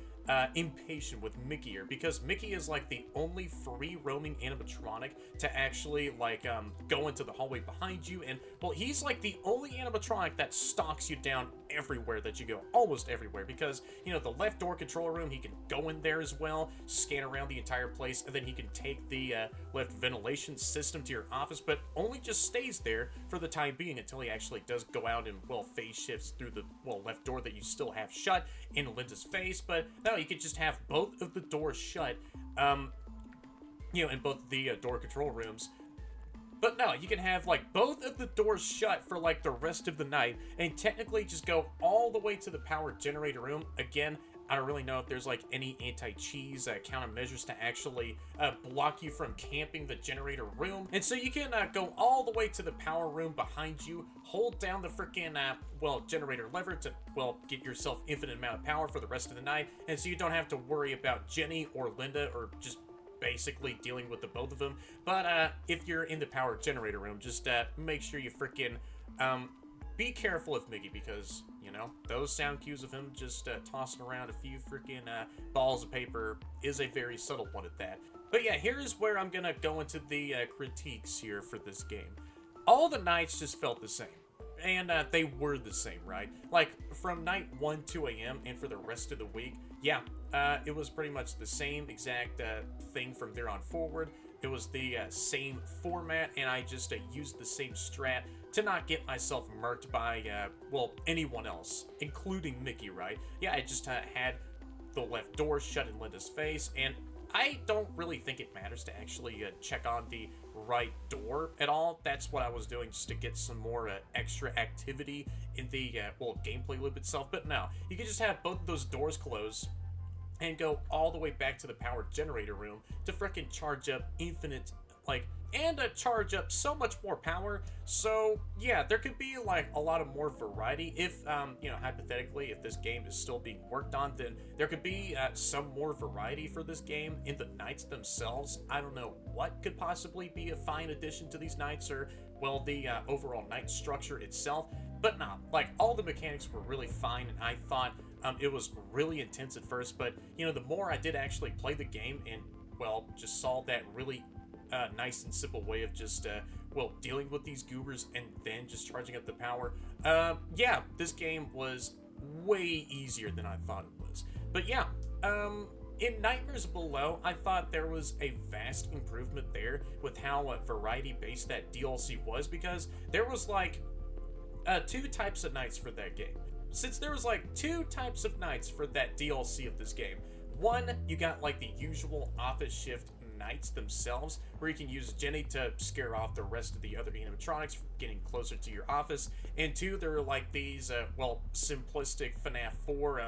impatient with Mickey here, because Mickey is like the only free roaming animatronic to actually like go into the hallway behind you, and well, he's like the only animatronic that stalks you down everywhere that you go, almost everywhere, because, you know, the left door control room, he can go in there as well, scan around the entire place, and then he can take the left ventilation system to your office, but only just stays there for the time being until he actually does go out and, well, phase shifts through the, well, left door that you still have shut into Linda's face. But no, you could just have both of the doors shut in both the door control rooms. But no, you can have like both of the doors shut for like the rest of the night and technically just go all the way to the power generator room. Again, I don't really know if there's like any anti-cheese countermeasures to actually block you from camping the generator room. And so you can go all the way to the power room behind you, hold down the freaking, generator lever to, get yourself infinite amount of power for the rest of the night. And so you don't have to worry about Jenny or Linda or just basically dealing with the both of them. But if you're in the power generator room, just make sure you freaking be careful of Mickey, because those sound cues of him just tossing around a few freaking balls of paper is a very subtle one at that. But yeah, here's where I'm gonna go into the critiques here for this game. All the nights just felt the same. And they were the same, right? Like, from night 1, 2 a.m. and for the rest of the week, yeah, it was pretty much the same exact thing from there on forward. It was the same format, and I just used the same strat to not get myself murked by, anyone else, including Mickey, right? Yeah, I just had the left door shut in Linda's face, and I don't really think it matters to actually check on the right door at all. That's what I was doing just to get some more extra activity in the, gameplay loop itself. But no, you can just have both of those doors closed and go all the way back to the power generator room to frickin' charge up infinite, and charge up so much more power. So yeah, there could be like a lot of more variety if hypothetically, if this game is still being worked on, then there could be some more variety for this game in the nights themselves. I don't know what could possibly be a fine addition to these nights, or the overall night structure itself. But nah, like, all the mechanics were really fine, and I thought it was really intense at first, but the more I did actually play the game and just saw that really nice and simple way of just dealing with these goobers and then just charging up the power, yeah, this game was way easier than I thought it was. But yeah, in Nightmares Below, I thought there was a vast improvement there with how variety based that DLC was, because there was like two types of nights for that game. Since there was like two types of nights for that DLC of this game. One, you got like the usual office shift nights themselves, where you can use Jenny to scare off the rest of the other animatronics from getting closer to your office. And two, there are like these, simplistic FNAF 4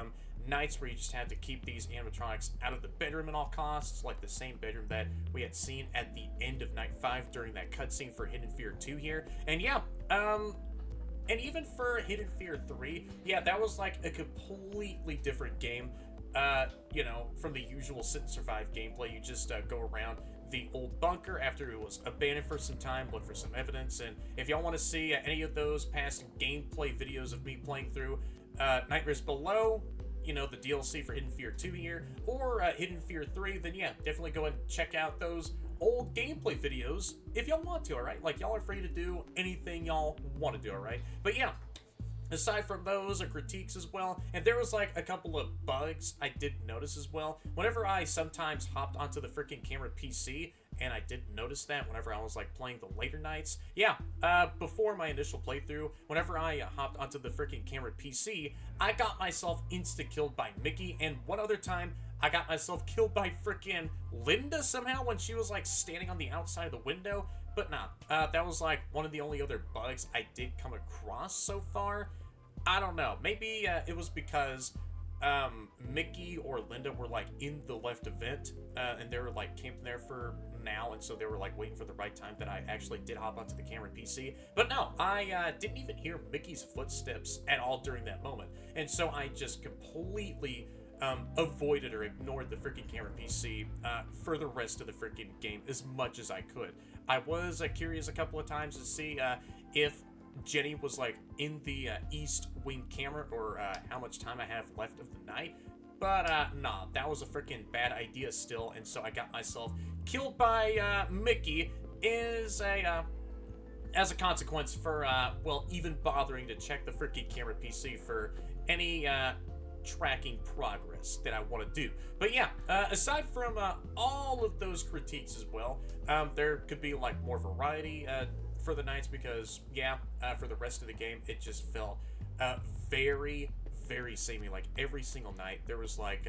nights where you just had to keep these animatronics out of the bedroom at all costs, like the same bedroom that we had seen at the end of Night 5 during that cutscene for Hidden Fear 2 here. And yeah, and even for Hidden Fear 3, yeah, that was like a completely different game. From the usual sit and survive gameplay. You just go around the old bunker after it was abandoned for some time, look for some evidence, and if y'all want to see any of those past gameplay videos of me playing through Nightmares Below, the DLC for Hidden Fear 2 here, or Hidden Fear 3, then yeah, definitely go and check out those old gameplay videos if y'all want to, alright? Like, y'all are free to do anything y'all want to do, alright? But yeah, aside from those are critiques as well, and there was like a couple of bugs I did notice as well. Whenever I sometimes hopped onto the freaking camera PC, and I did notice that whenever I was like playing the later nights, yeah, before my initial playthrough, whenever I hopped onto the freaking camera PC, I got myself insta-killed by Mickey, and one other time, I got myself killed by freaking Linda somehow when she was like standing on the outside of the window. But nah, that was like one of the only other bugs I did come across so far. I don't know, maybe it was because Mickey or Linda were like in the left event, and they were like camping there for now, and so they were like waiting for the right time that I actually did hop onto the camera PC. But no, I didn't even hear Mickey's footsteps at all during that moment, and so I just completely avoided or ignored the freaking camera PC for the rest of the freaking game as much as I could. I was curious a couple of times to see if Jenny was like in the east wing camera, or how much time I have left of the night. But nah, that was a freaking bad idea still, and so I got myself killed by Mickey as a consequence for even bothering to check the freaking camera PC for any tracking progress that I want to do. But yeah, aside from all of those critiques as well, there could be like more variety for the nights, because yeah, for the rest of the game it just felt very, very samey. Like every single night there was like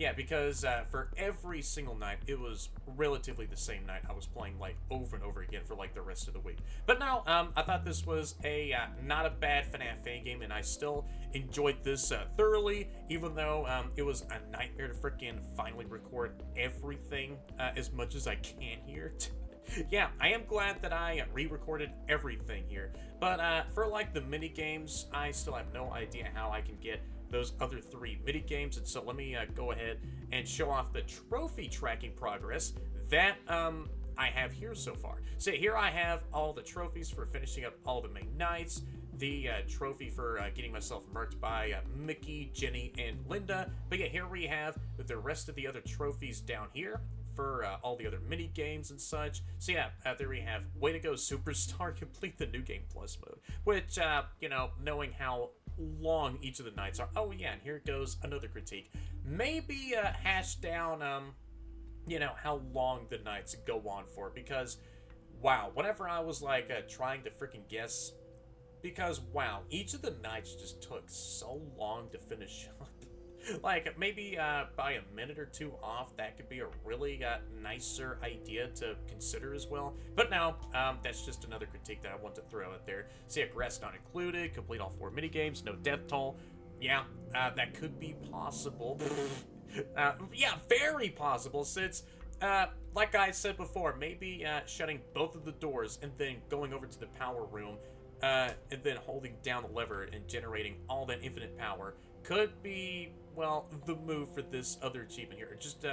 Yeah, because for every single night, it was relatively the same night I was playing like over and over again for like the rest of the week. But no, I thought this was a not a bad FNAF fan game, and I still enjoyed this thoroughly, even though it was a nightmare to freaking finally record everything as much as I can here. Yeah, I am glad that I re-recorded everything here, but for like the mini games, I still have no idea how I can get those other 3 mini games, and so let me go ahead and show off the trophy tracking progress that I have here so far. So here I have all the trophies for finishing up all the main nights, the trophy for getting myself murked by Mickey, Jenny, and Linda. But yeah, here we have the rest of the other trophies down here for all the other mini games and such. So yeah, there we have Way to Go Superstar, complete the New Game Plus mode, which, you know, knowing how long each of the nights are. Oh yeah, and here goes another critique. Maybe hash down, you know, how long the nights go on for, because, wow, whenever I was, like, trying to freaking guess, because, wow, each of the nights just took so long to finish up. Like, maybe by a minute or 2 off, that could be a really nicer idea to consider as well. But no, that's just another critique that I want to throw out there. So yeah, grass not included, complete all 4 minigames, no death toll. Yeah, that could be possible. Yeah, very possible, since, like I said before, maybe shutting both of the doors and then going over to the power room, and then holding down the lever and generating all that infinite power could be, well, the move for this other achievement here. Just,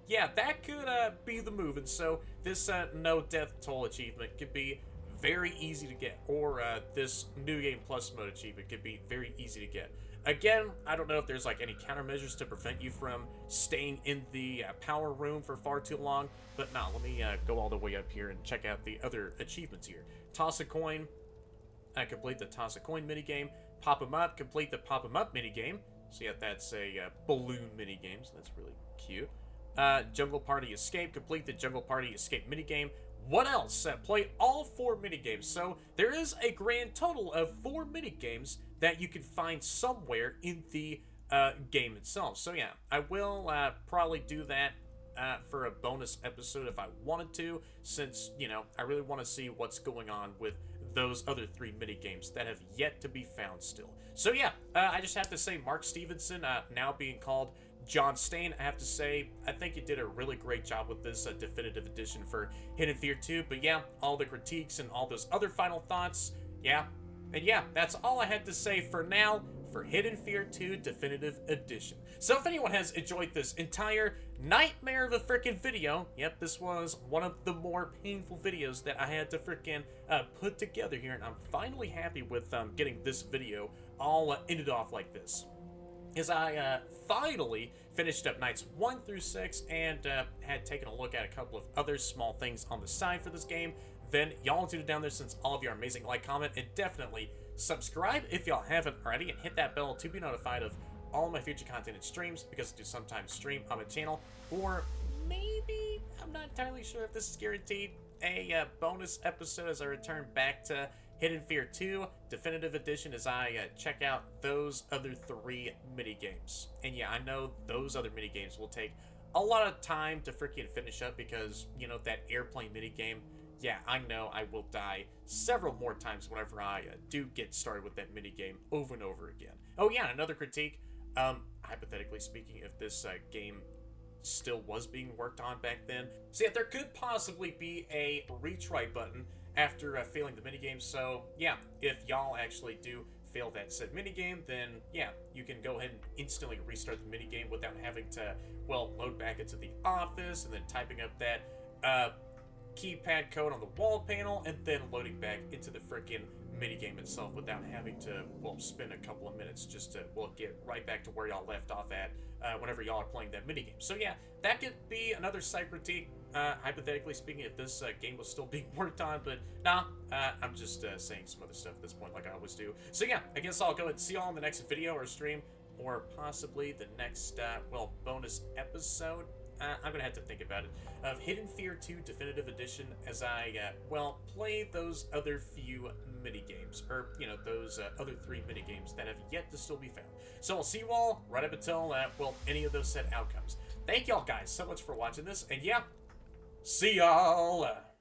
yeah, that could be the move. And so this no death toll achievement could be very easy to get, or this New Game Plus mode achievement could be very easy to get. Again, I don't know if there's like any countermeasures to prevent you from staying in the power room for far too long, but nah, let me go all the way up here and check out the other achievements here. Toss a coin, complete the toss a coin minigame. Pop 'em up, complete the pop 'em up minigame. So yeah, that's a balloon minigame, so that's really cute. Jungle Party Escape, complete the Jungle Party Escape minigame. What else? Play all 4 minigames. So there is a grand total of 4 minigames that you can find somewhere in the game itself. So yeah, I will probably do that for a bonus episode if I wanted to, since, you know, I really want to see what's going on with those other 3 minigames that have yet to be found still. So yeah, I just have to say, Mark Stevenson, now being called John Stain, I have to say, I think you did a really great job with this definitive edition for Hidden Fear 2. But yeah, all the critiques and all those other final thoughts, yeah. And yeah, that's all I had to say for now for Hidden Fear 2 Definitive Edition. So if anyone has enjoyed this entire nightmare of a freaking video, yep, this was one of the more painful videos that I had to freaking put together here, and I'm finally happy with getting this video all ended off like this. As I finally finished up nights 1 through 6 and had taken a look at a couple of other small things on the side for this game, then y'all do it down there, since all of you are amazing. Like, comment, and definitely subscribe if y'all haven't already, and hit that bell to be notified of all my future content and streams, because I do sometimes stream on my channel, or maybe, I'm not entirely sure if this is guaranteed, a bonus episode as I return back to Hidden Fear 2 Definitive Edition, as I check out those other 3 minigames. And yeah, I know those other minigames will take a lot of time to freaking finish up, because, you know, that airplane minigame, yeah, I know I will die several more times whenever I do get started with that minigame over and over again. Oh yeah, another critique, hypothetically speaking, if this game still was being worked on back then, so yeah, there could possibly be a retry button after failing the minigame. So yeah, if y'all actually do fail that said minigame, then yeah, you can go ahead and instantly restart the minigame without having to, well, load back into the office and then typing up that keypad code on the wall panel and then loading back into the frickin' minigame itself without having to, well, spend a couple of minutes just to, well, get right back to where y'all left off at whenever y'all are playing that minigame. So yeah, that could be another side critique, hypothetically speaking, if this game was still being worked on, but nah, I'm just saying some other stuff at this point, like I always do. So yeah, I guess I'll go ahead and see y'all in the next video or stream, or possibly the next, well, bonus episode. I'm gonna have to think about it, of Hidden Fear 2 Definitive Edition as I, well, play those other few mini-games, or, you know, those other 3 mini-games that have yet to still be found. So I'll see you all right up until, well, any of those set outcomes. Thank y'all guys so much for watching this, and yeah, see y'all!